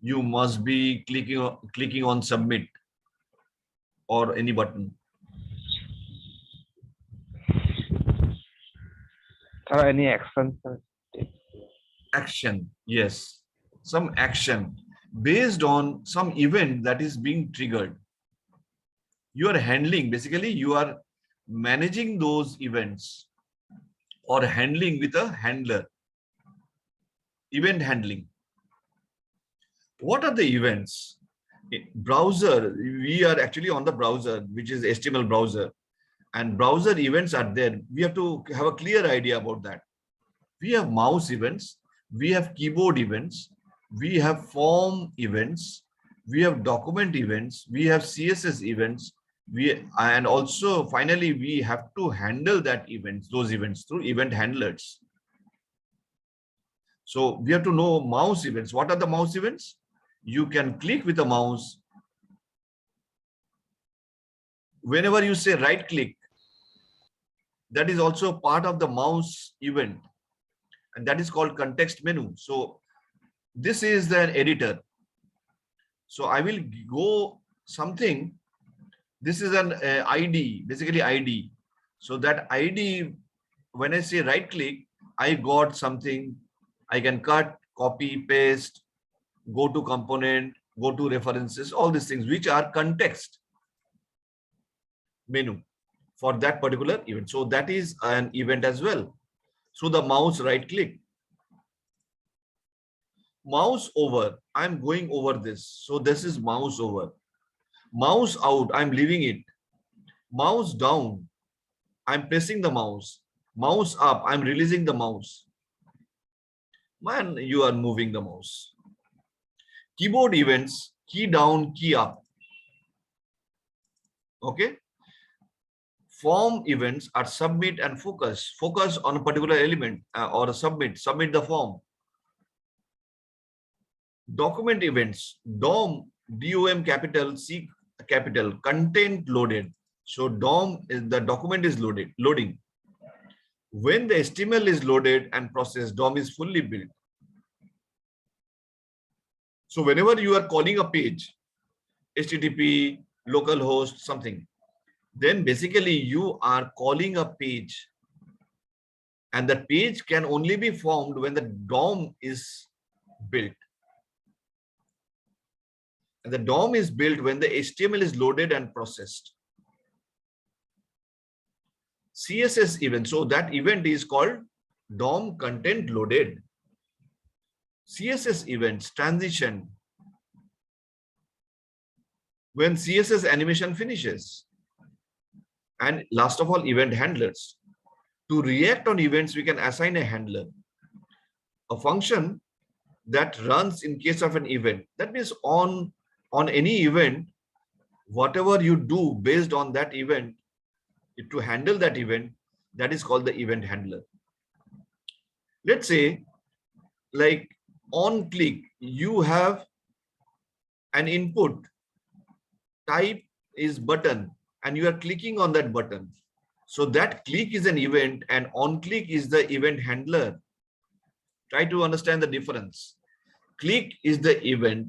You must be clicking on submit or any button. Any action? Action, yes, some action based on some event that is being triggered. You are handling, basically you are managing those events or handling with a handler. Event handling. What are the events? Browser, we are actually on the browser, which is HTML browser, and browser events are there. We have to have a clear idea about that. We have mouse events, we have keyboard events, we have form events, we have document events, we have CSS events, and also finally we have to handle those events through event handlers. So we have to know mouse events. What are the mouse events? You can click with a mouse. Whenever you say right click, that is also part of the mouse event, and that is called context menu. So this is the editor. So I will go something. This is an ID, basically ID. So that ID, when I say right click, I got something. I can cut, copy, paste, go to component, go to references, all these things, which are context menu for that particular event. So that is an event as well. So the mouse right click. Mouse over, I'm going over this. So this is mouse over. Mouse out, I'm leaving it. Mouse down, I'm pressing the mouse. Mouse up, I'm releasing the mouse. Man, you are moving the mouse. Keyboard events, key down, key up. Okay. Form events are submit and focus. Focus on a particular element or submit the form. Document events, DOM, DOM capital, C capital, content loaded. So DOM is the document is loading. When the HTML is loaded and processed, DOM is fully built. So whenever you are calling a page, HTTP, localhost, something, then basically you are calling a page, and that page can only be formed when the DOM is built. And the DOM is built when the HTML is loaded and processed. CSS event, so that event is called DOM content loaded. CSS events, transition, when CSS animation finishes. And last of all, event handlers. To react on events, we can assign a handler, a function that runs in case of an event. That means on any event, whatever you do based on that event, to handle that event, that is called the event handler. Let's say, like on click, you have an input, type is button, and you are clicking on that button. So that click is an event and on click is the event handler. Try to understand the difference. Click is the event,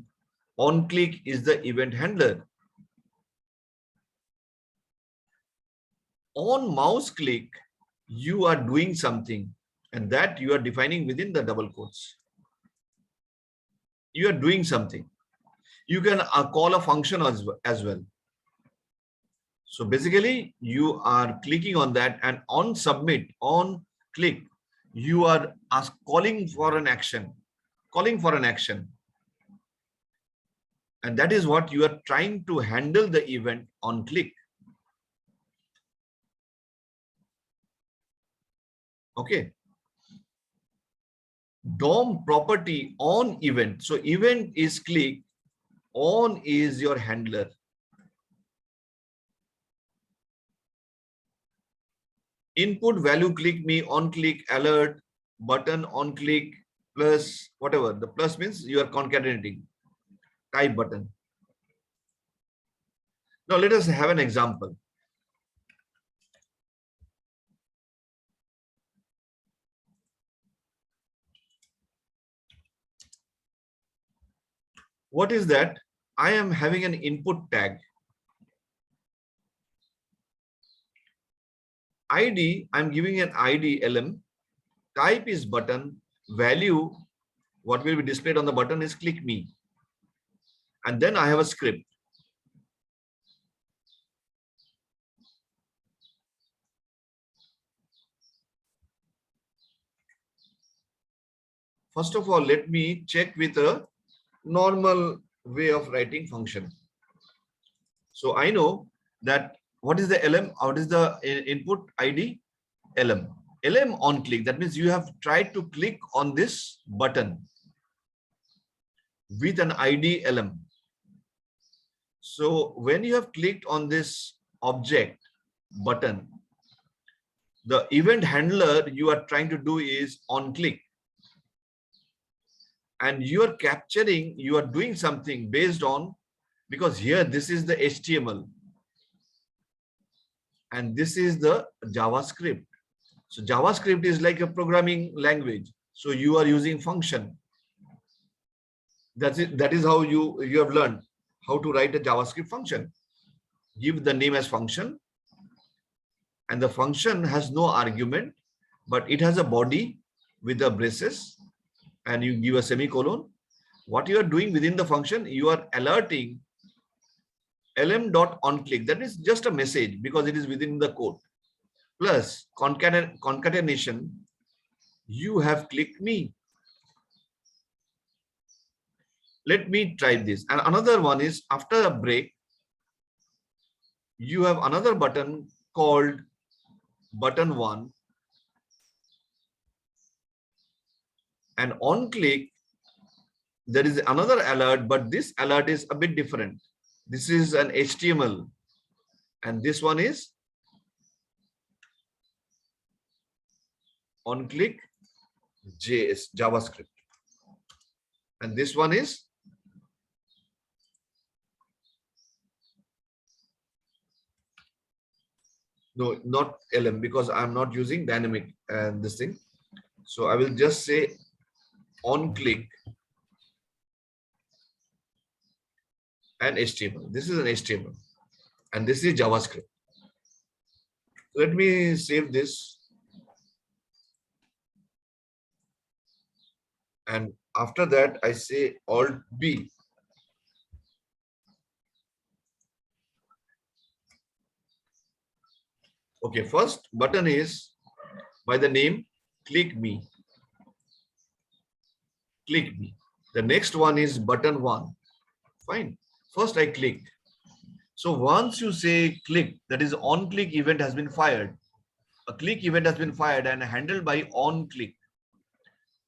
on click is the event handler. On mouse click, you are doing something, and that you are defining within the double quotes. You are doing something. You can call a function as well. So basically, you are clicking on that, and on submit, on click, you are calling for an action. And that is what you are trying to handle the event on click. Okay. DOM property on event. So event is click, on is your handler. Input value click me, on click, alert, button, on click, plus whatever. The plus means you are concatenating. Type button. Now let us have an example. What is that? I am having an input tag. ID, I'm giving an ID LM. Type is button. Value, what will be displayed on the button is click me. And then I have a script. First of all, let me check with a normal way of writing function. So I know that what is the LM? What is the input ID? LM. LM on click. That means you have tried to click on this button with an ID LM. So when you have clicked on this object button, the event handler you are trying to do is on click. And you are capturing, you are doing something based on, because here this is the HTML and this is the JavaScript. So JavaScript is like a programming language. So you are using function. That's it. That is how you have learned how to write a JavaScript function. Give the name as function, and the function has no argument, but it has a body with the braces, and you give a semicolon. What you are doing within the function, you are alerting lm.onClick. That is just a message because it is within the code. Plus concatenation, you have clicked me. Let me try this. And another one is after a break, you have another button called button 1. And on click, there is another alert, but this alert is a bit different. This is an HTML and this one is onClick JS JavaScript. And this one is no, not LM, because I'm not using dynamic and this thing. So I will just say onClick and HTML. This is an HTML and this is JavaScript. Let me save this. And after that, I say Alt B. Okay, first button is by the name, click me. Click me. The next one is button 1. Fine. First I click. So once you say click, that is on click event has been fired. A click event has been fired and handled by on click.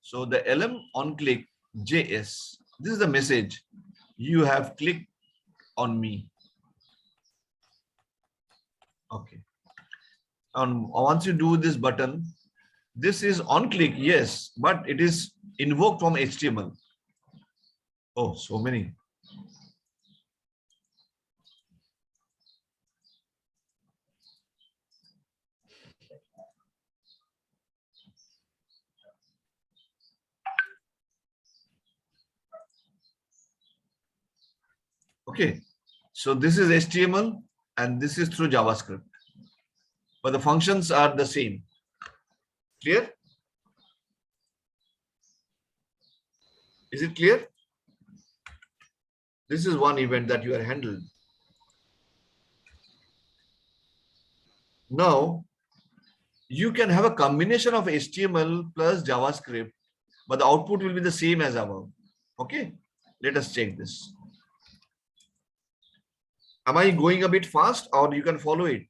So the LM on click JS, this is the message. You have clicked on me. Okay. And once you do this button, this is on click, yes, but it is invoked from HTML. Oh, so many. Okay, so this is HTML and this is through JavaScript, but the functions are the same. Clear? Is it clear? This is one event that you are handled. Now, you can have a combination of HTML plus JavaScript, but the output will be the same as above. Okay, let us check this. Am I going a bit fast or you can follow it?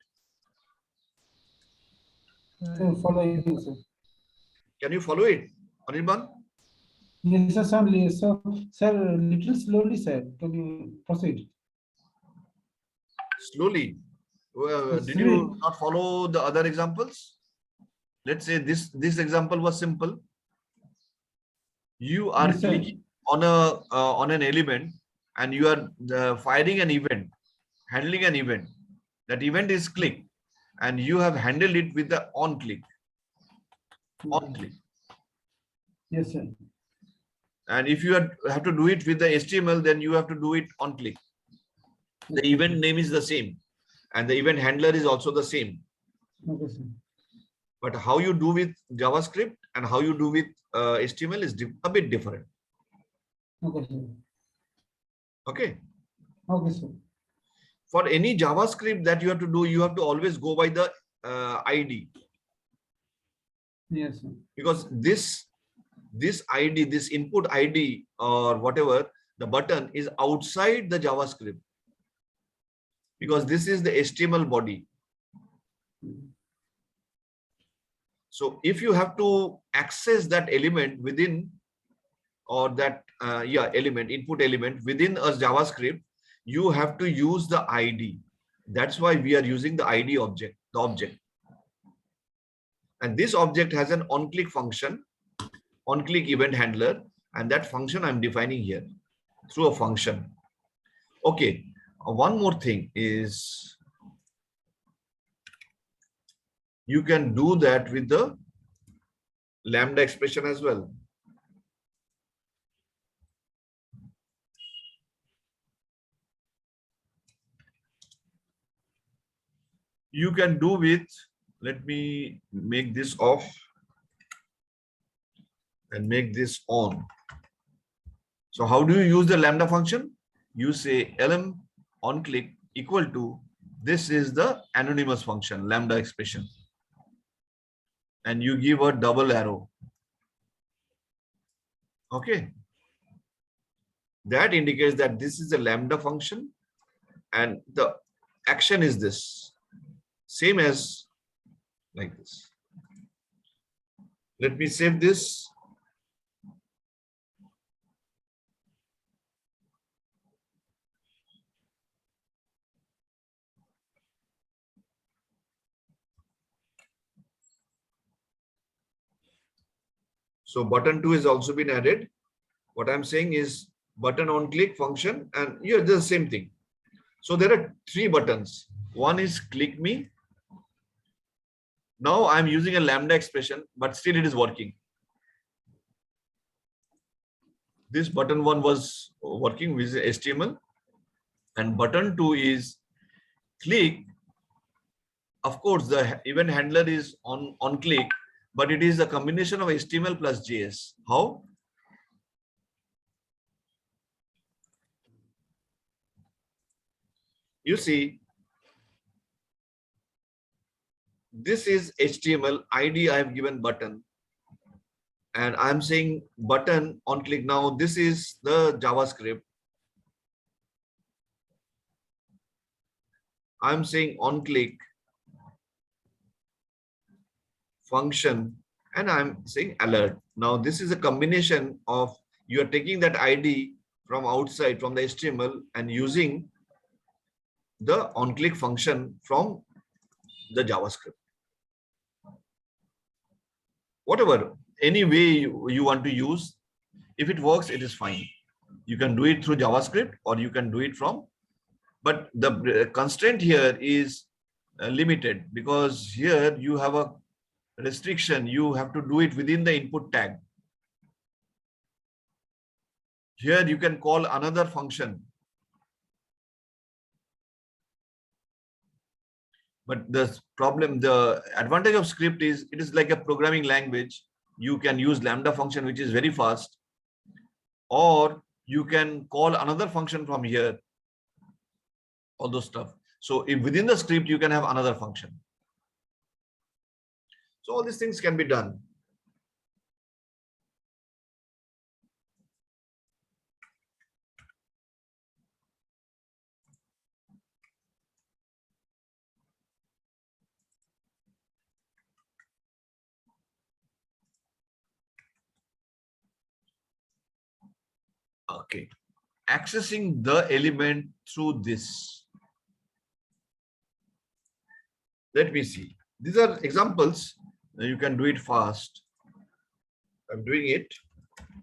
So follow you, sir. Can you follow it, Anirban? Yes, sir. So, sir, little slowly, sir. Can you proceed? Slowly. Well, did Slowly. you not follow the other examples? Let's say this example was simple. You are Yes, sir. clicking on an element and you are firing an event, handling an event. That event is click, and you have handled it with the on click. On click. Yes, sir. And if you have to do it with the HTML, then you have to do it on click. The event name is the same, and the event handler is also the same. Okay, sir. But how you do with JavaScript and how you do with HTML is a bit different. Okay, sir. Okay. Okay, sir. For any JavaScript that you have to do, you have to always go by the ID, Yes, sir. because this ID, this input ID or whatever, the button is outside the JavaScript, because this is the HTML body. So if you have to access that element within, or that element, input element within a JavaScript, you have to use the ID. That's why we are using the ID object, the object. And this object has an on-click function, on-click event handler, and that function I'm defining here through a function. Okay, one more thing is you can do that with the Lambda expression as well. You can do with, let me make this off and make this on. So how do you use the Lambda function? You say lm on click equal to, this is the anonymous function, Lambda expression. And you give a double arrow. Okay. That indicates that this is a Lambda function and the action is this. Same as like this. Let me save this. So button 2 has also been added. What I'm saying is button on click function, and here the same thing. So there are 3 buttons. One is click me. Now I'm using a Lambda expression, but still it is working. This button 1 was working with HTML, and button 2 is click. Of course, the event handler is on click, but it is a combination of HTML plus JS. How? You see, this is HTML ID I have given button, and I'm saying button on click. Now this is the JavaScript. I'm saying on click function, and I'm saying alert. Now this is a combination of, you are taking that ID from outside from the HTML and using the on click function from the JavaScript. Whatever, any way you want to use, if it works, it is fine. You can do it through JavaScript or you can do it from, but the constraint here is limited, because here you have a restriction. You have to do it within the input tag. Here you can call another function. But the problem, the advantage of script is it is like a programming language. You can use Lambda function, which is very fast, or you can call another function from here, all those stuff. So if within the script, you can have another function. So all these things can be done. Okay, accessing the element through this. Let me see. These are examples. You can do it fast. I'm doing it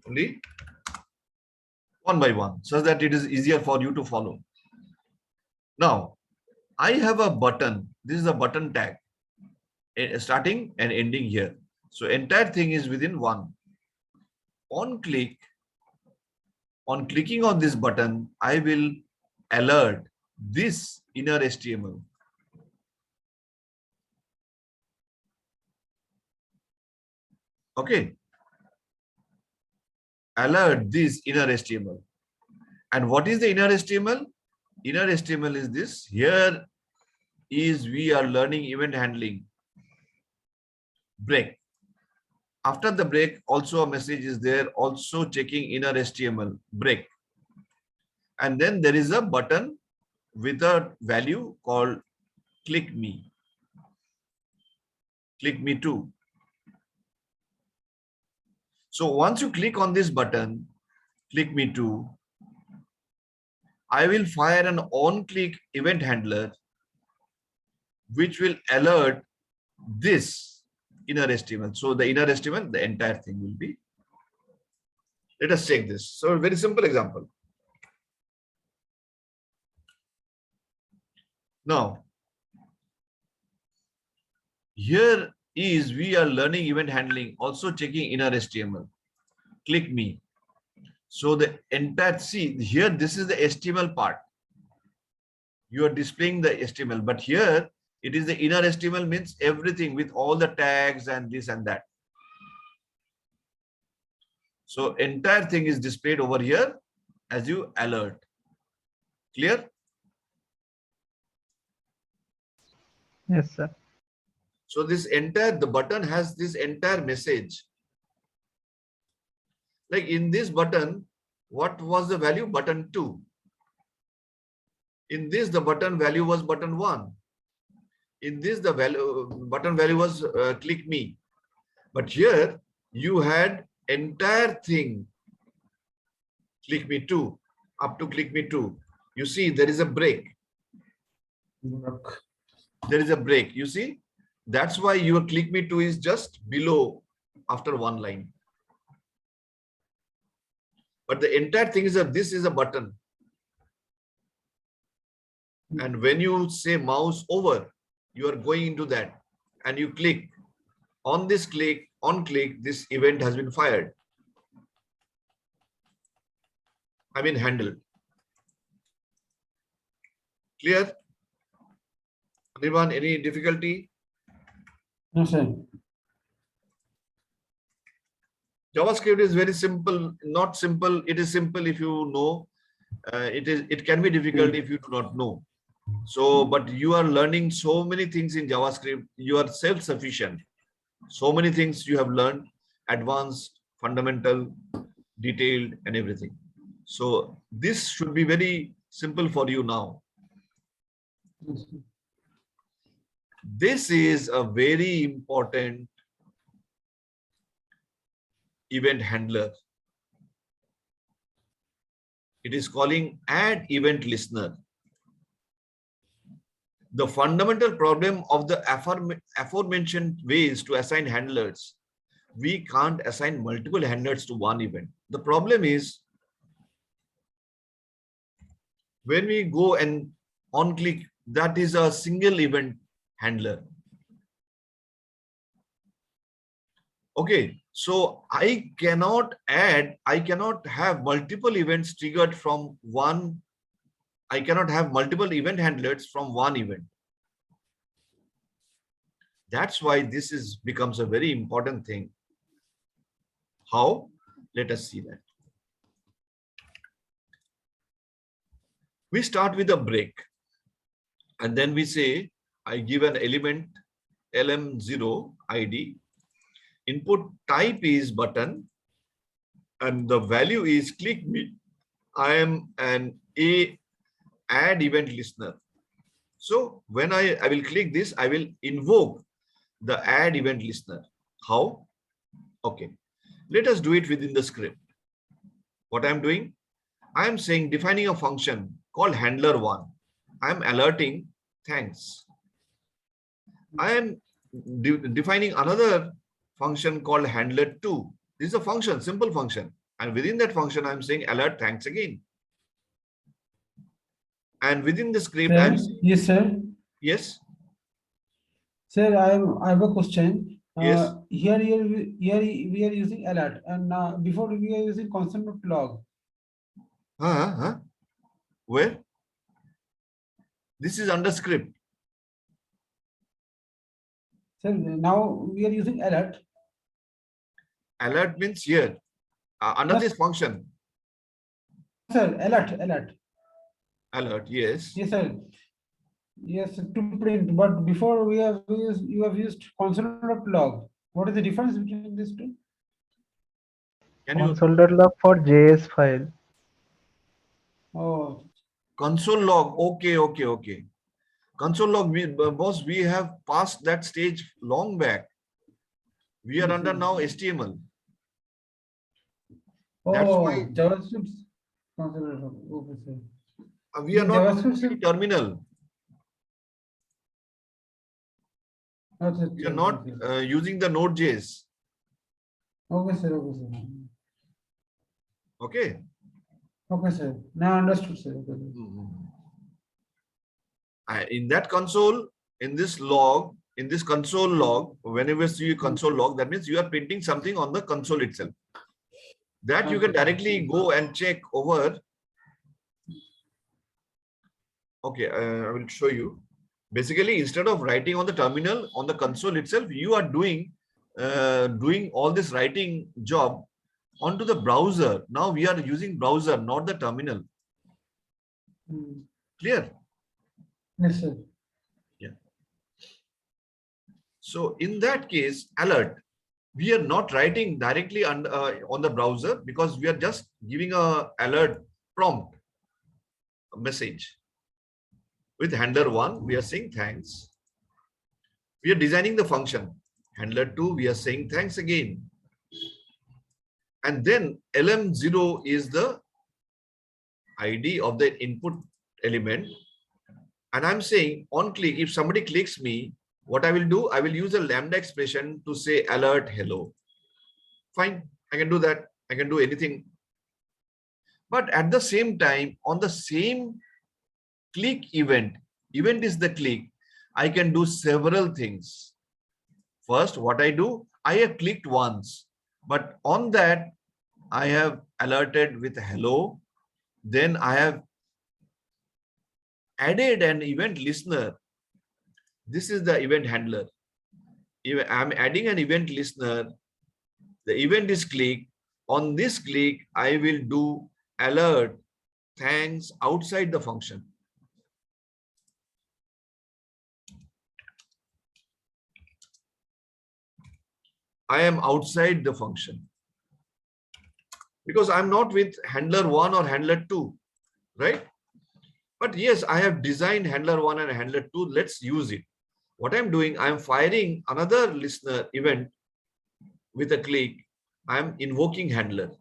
only one by one, so that it is easier for you to follow. Now, I have a button. This is a button tag, starting and ending here. So entire thing is within one. On click, on clicking on this button, I will alert this inner HTML. Okay. Alert this inner HTML. And what is the inner HTML? Inner HTML is this. Here is we are learning event handling. Break. After the break, also a message is there, also checking inner HTML, break. And then there is a button with a value called click me. Click me too. So once you click on this button, click me too, I will fire an on-click event handler, which will alert this inner HTML. So the inner HTML, the entire thing will be. Let us check this. So a very simple example. Now, here is we are learning event handling, also checking inner HTML. Click me. So the entire, see here, this is the HTML part. You are displaying the HTML, but here it is the inner HTML, means everything with all the tags and this and that. So entire thing is displayed over here as you alert. Clear? Yes, sir. So this entire, the button has this entire message. Like in this button, what was the value? Button 2. In this, the button value was button 1. In this, the value button value was click me. But here you had entire thing click me too, up to click me too. You see there is a break. There is a break. You see, that's why your click me too is just below after one line. But the entire thing is that this is a button. And when you say mouse over, you are going into that and you click. On this click, this event has been fired. Handled. Clear? Anyone, any difficulty? No, sir. JavaScript is very simple, not simple. It is simple if you know. It can be difficult if you do not know. So, but you are learning so many things in JavaScript. You are self-sufficient. So many things you have learned, advanced, fundamental, detailed, and everything. So this should be very simple for you now. This is a very important event handler. It is calling add event listener. The fundamental problem of the aforementioned ways to assign handlers, we can't assign multiple handlers to one event. The problem is when we go and on click, that is a single event handler. Okay, so I cannot have multiple events triggered from one. I cannot have multiple event handlers from one event. That's why this becomes a very important thing. How? Let us see that. We start with a break. And then we say, I give an element lm0 id. Input type is button. And the value is click me. I am an add event listener. So when I will click this, I will invoke the add event listener. How? Okay. Let us do it within the script. What I'm doing? I am saying defining a function called handler1. I am alerting thanks. I am defining another function called handler2. This is a function, simple function. And within that function, I'm saying alert thanks again. And within the script, Sir, yes, sir. Yes. Sir, I have a question. Yes. Here we are using alert, and before we are using console.log. Where? This is under script. Sir, now we are using alert. Alert means here, under this function. Sir, alert. Alert, yes. Yes, sir. Yes, to print. But before you have used console.log. What is the difference between these two? Console.log for JS file. Oh. Console log. Okay. Console log, boss, we have passed that stage long back. We are under now HTML. That's why JavaScript console.log. Okay, sir. we are not using terminal. We are not using the Node.js. Okay, sir. Okay. Okay, sir. Now understood, sir. In that console, in this console log, whenever you see console log, that means you are printing something on the console itself. That you can directly go and check over. Okay, I will show you. Basically, instead of writing on the terminal, on the console itself, you are doing all this writing job onto the browser. Now we are using browser, not the terminal. Clear? Yes, sir. Yeah. So in that case, alert. We are not writing directly on the browser because we are just giving a alert prompt, a message. With handler1, we are saying thanks. We are designing the function. Handler2, we are saying thanks again. And then lm0 is the ID of the input element. And I'm saying on click, if somebody clicks me, what I will do, I will use a Lambda expression to say alert hello. Fine, I can do that. I can do anything. But at the same time, on the same click event is the click, I can do several things. First, what I do, I have clicked once, but on that, I have alerted with hello. Then I have added an event listener. This is the event handler. If I'm adding an event listener, the event is click. On this click, I will do alert thanks outside the function. I am outside the function because I'm not with handler 1 or handler 2, right? But yes, I have designed handler 1 and handler 2. Let's use it. What I'm doing, I'm firing another listener event with a click. I'm invoking handler.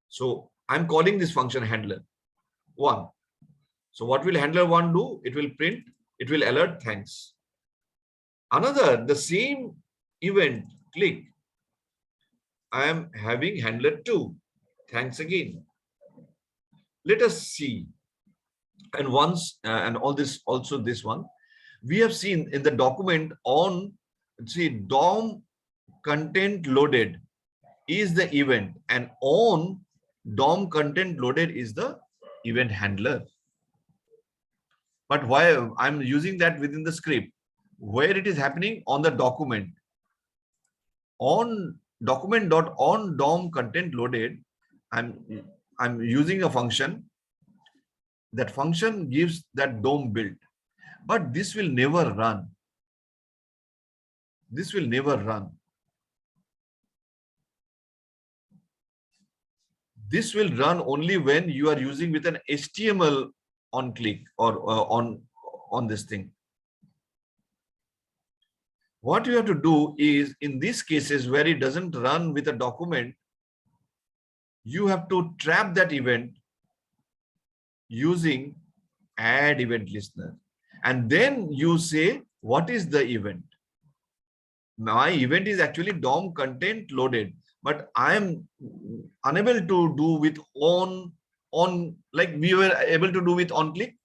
So I'm calling this function handler 1. So what will handler 1 do? It will print, it will alert thanks. Another, the same event click, I am having handler 2. Thanks again. Let us see. And once, and all this, also this one, we have seen in the document on, see, DOM content loaded is the event, and on DOM content loaded is the event handler. But why I'm using that within the script, where it is happening on the document, on document.on DOM content loaded, I'm using a function. That function gives that DOM build, but this will never run. This will never run. This will run only when you are using with an HTML on click or on this thing. What you have to do is, in these cases where it doesn't run with a document, you have to trap that event using add event listener. And then you say, what is the event? My event is actually DOM content loaded, but I am unable to do with on like we were able to do with on click,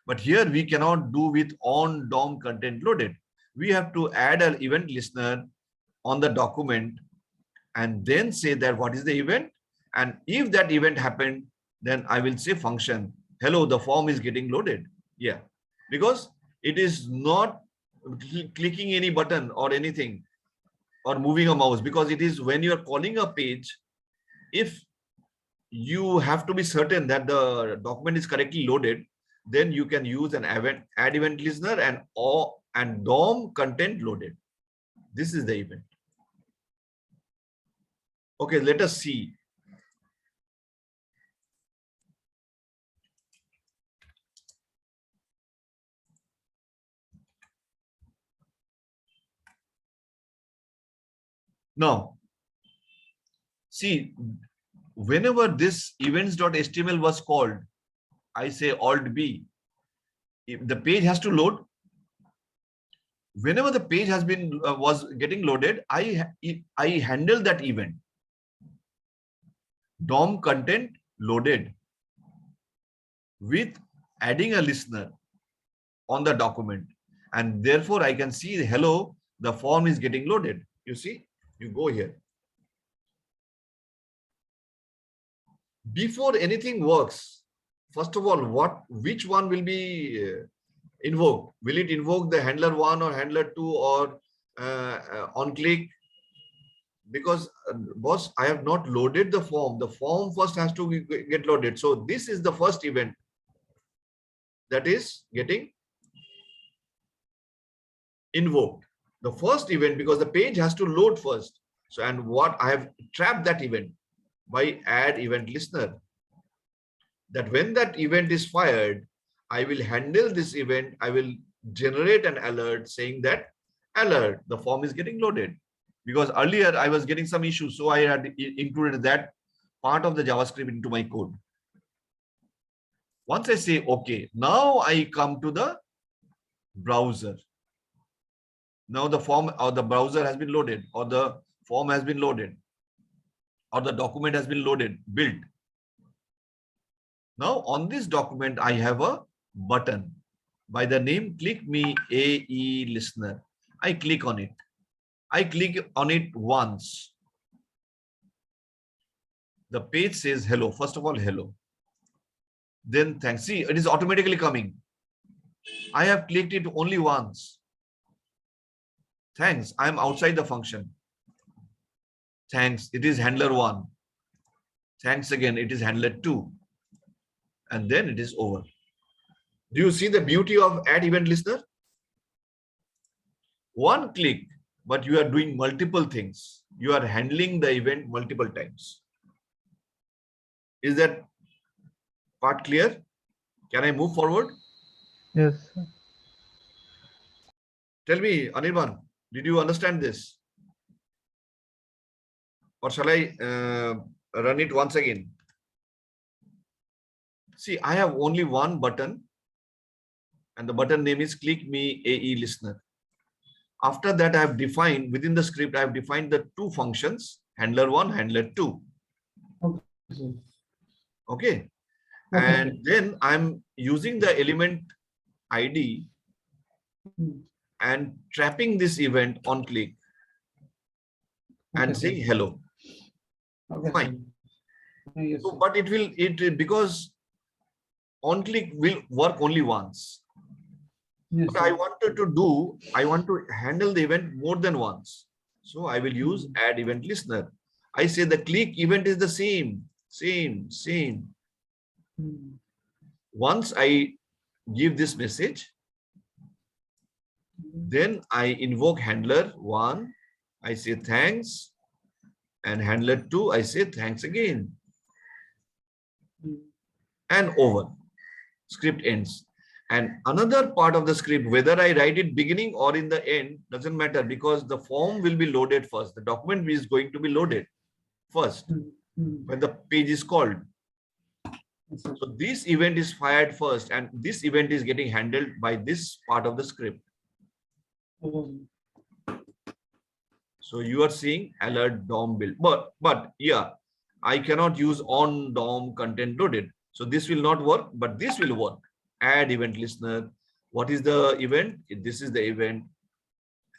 but here we cannot do with on DOM content loaded. We have to add an event listener on the document and then say that what is the event. And if that event happened, then I will say function, hello, the form is getting loaded. Yeah, because it is not clicking any button or anything or moving a mouse, because it is when you are calling a page, if you have to be certain that the document is correctly loaded, then you can use an add event listener and DOM content loaded. This is the event. Okay, let us see. Now, see, whenever this events.html was called, I say Alt B. If the page has to load. Whenever the page has been was getting loaded, I handle that event. DOM content loaded with adding a listener on the document, and therefore I can see hello, the form is getting loaded. You see, you go here. Before anything works, first of all, which one will be invoked? Will it invoke the handler 1 or handler 2 or on click? Because boss, I have not loaded the form. The form first has to get loaded. So this is the first event that is getting invoked. The first event, because the page has to load first. So, and what I have trapped that event by add event listener, that when that event is fired, I will handle this event. I will generate an alert saying that alert, the form is getting loaded. Because earlier I was getting some issues, so I had included that part of the JavaScript into my code. Once I say okay, now I come to the browser. Now the form or the browser has been loaded, or the form has been loaded, or the document has been loaded, built. Now on this document, I have a button by the name Click Me AE Listener. I click on it. I click on it once. The page says hello. First of all, hello. Then thanks. See, it is automatically coming. I have clicked it only once. Thanks. I am outside the function. Thanks. It is handler 1. Thanks again. It is handler 2. And then it is over. Do you see the beauty of add event listener? One click, but you are doing multiple things. You are handling the event multiple times. Is that part clear? Can I move forward? Yes, sir. Tell me, Anirban, did you understand this? Or shall I run it once again? See, I have only one button, and the button name is Click Me AE Listener. After that, I have defined within the script, I have defined the 2 functions, handler 1, handler 2. Okay, sir. Okay. Okay, And then I'm using the element ID Hmm. and trapping this event on click and Okay, saying sir. hello. Okay, Fine. sir. Yes, So, sir. but because on click will work only once. Yes, But I sir. wanted to do, I want to handle the event more than once. So I will use add event listener. I say the click event is the same. Hmm. Once I give this message, then I invoke handler 1. I say thanks. And handler 2, I say thanks again. Hmm. And over. Script ends. And another part of the script, whether I write it beginning or in the end, doesn't matter because the form will be loaded first. The document is going to be loaded first Hmm. Hmm. when the page is called. Yes, sir. So this event is fired first and this event is getting handled by this part of the script. So you are seeing alert DOM build, but yeah, I cannot use on DOM content loaded. So this will not work, but this will work. Add event listener. What is the event? This is the event.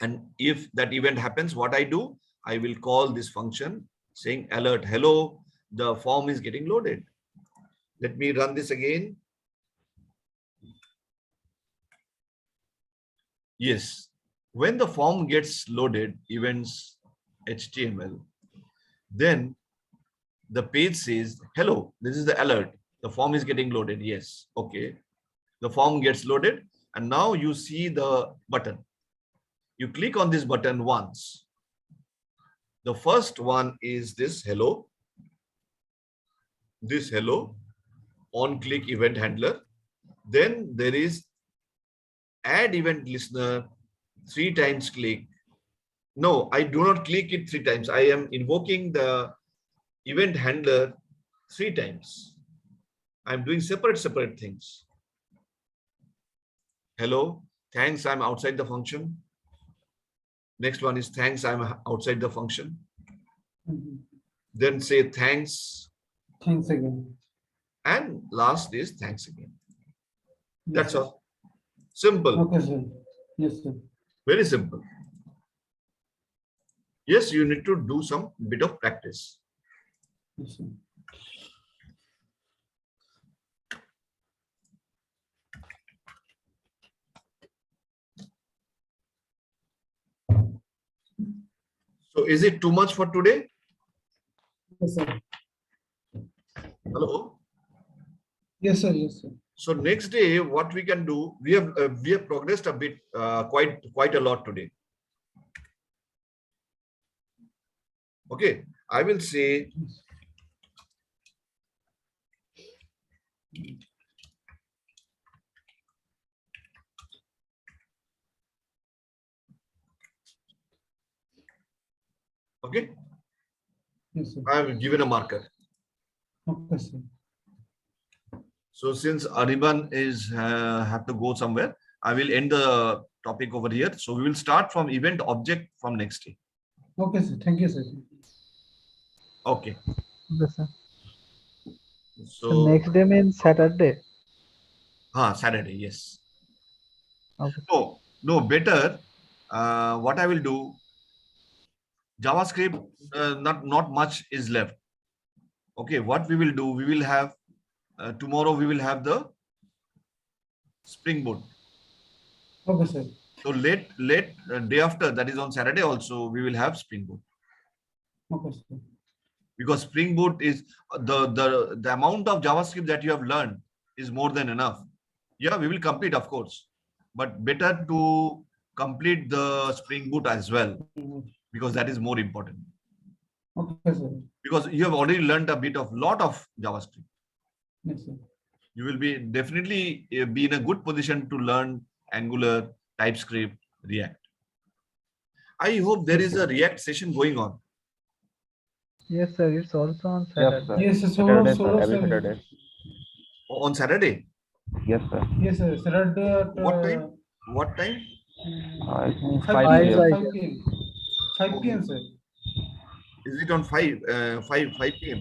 And if that event happens, what I do, I will call this function saying alert, hello, the form is getting loaded. Let me run this again. Yes, when the form gets loaded, events HTML, then the page says, hello, this is the alert. The form is getting loaded. Yes. Okay. The form gets loaded. And now you see the button. You click on this button once. The first one is this hello. This hello on click event handler. Then there is add event listener 3 times click. No, I do not click it 3 times. I am invoking the event handler 3 times. I'm doing separate things. Hello, thanks, I'm outside the function. Next one is thanks, I'm outside the function. Mhm. Then say thanks. Thanks again. And last is thanks again. Yes, That's sir. all. Simple. Okay, sir. Yes, sir. Very simple. Yes, you need to do some bit of practice. Yes, sir. So is it too much for today? Yes, sir. Hello. Yes, sir. Yes, sir. So next day, what we can do, we have progressed a bit, quite a lot today. Okay, I will say okay. Yes, sir. I have given a marker. Okay, sir. So since Ariban is have to go somewhere, I will end the topic over here. So we will start from event object from next day. Okay, sir. Thank you, sir. Okay. Yes, sir. So next day means Saturday. Saturday, yes. Okay. No, better. What I will do, JavaScript, not much is left. Okay, what we will do, we will have tomorrow. We will have the Spring Boot. Okay, sir. So late day after, that is on Saturday also, we will have Spring Boot, Okay, sir. because Spring Boot is the amount of JavaScript that you have learned is more than enough. Yeah, we will complete, of course, but better to complete the Spring Boot as well, because that is more important. Okay, sir. Because you have already learned a lot of JavaScript. Yes, sir. You will be definitely be in a good position to learn Angular, TypeScript, React. I hope there is a React session going on. Yes, sir. It's also on Yes, Saturday. sir. Yes, sir. Saturday, sir. Solo, Every sir. Saturday. On Saturday. Yes, sir. Yes, sir. Saturday at What time? What time? I think 5 5 p.m. p.m. 5 p.m. 5 p.m. sir. Is it on 5 p.m.?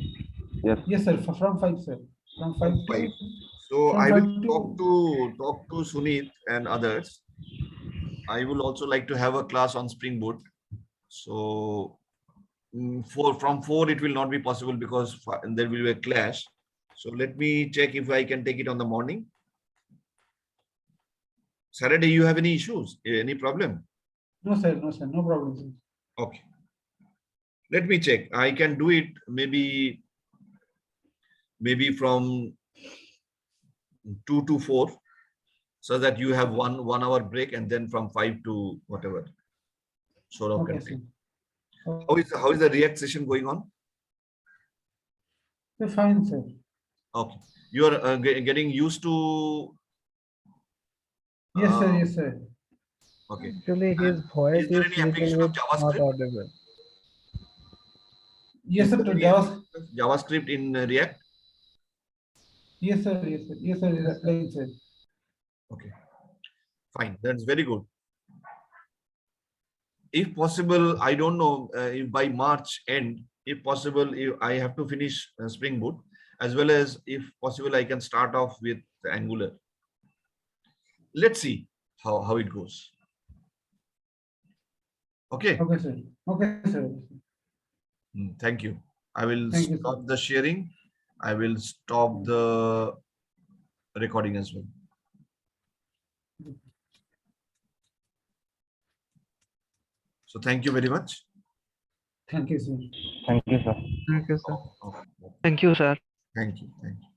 Yes. Yes, sir. From 5, sir. From 5 From to 5. So from I 5 will to talk to Sunit and others. I will also like to have a class on Spring Boot. So from 4 it will not be possible, because there will be a clash. So let me check if I can take it on the morning. Saturday, you have any issues? Any problem? no, sir. No, sir. No problem, sir. Okay. Let me check. I can do it maybe from 2 to 4, so that you have one hour break, and then from 5 to whatever. Sort of Okay, can sir. take. How is the React session going on? Fine, sir. Okay. You are getting used to. Yes, sir. Yes, sir. Okay. Actually, his And voice is there is any application little of bit not JavaScript? audible. Yes, Is sir. there To any JavaScript. application of JavaScript in React? Yes, sir. Yes, sir. Yes, sir. Yes, sir. Right, sir. Okay. Fine. That's very good. If possible, I don't know if by March end, if possible, if I have to finish Spring Boot, as well as if possible, I can start off with Angular. Let's see how it goes. Okay. Okay, sir. Okay, sir. Thank you. I will Thank you, sir. stop the sharing. I will stop the recording as well. So thank you very much. Thank you, sir. Thank you, sir. Thank you, sir. Okay. Thank you, sir. Thank you. Thank you.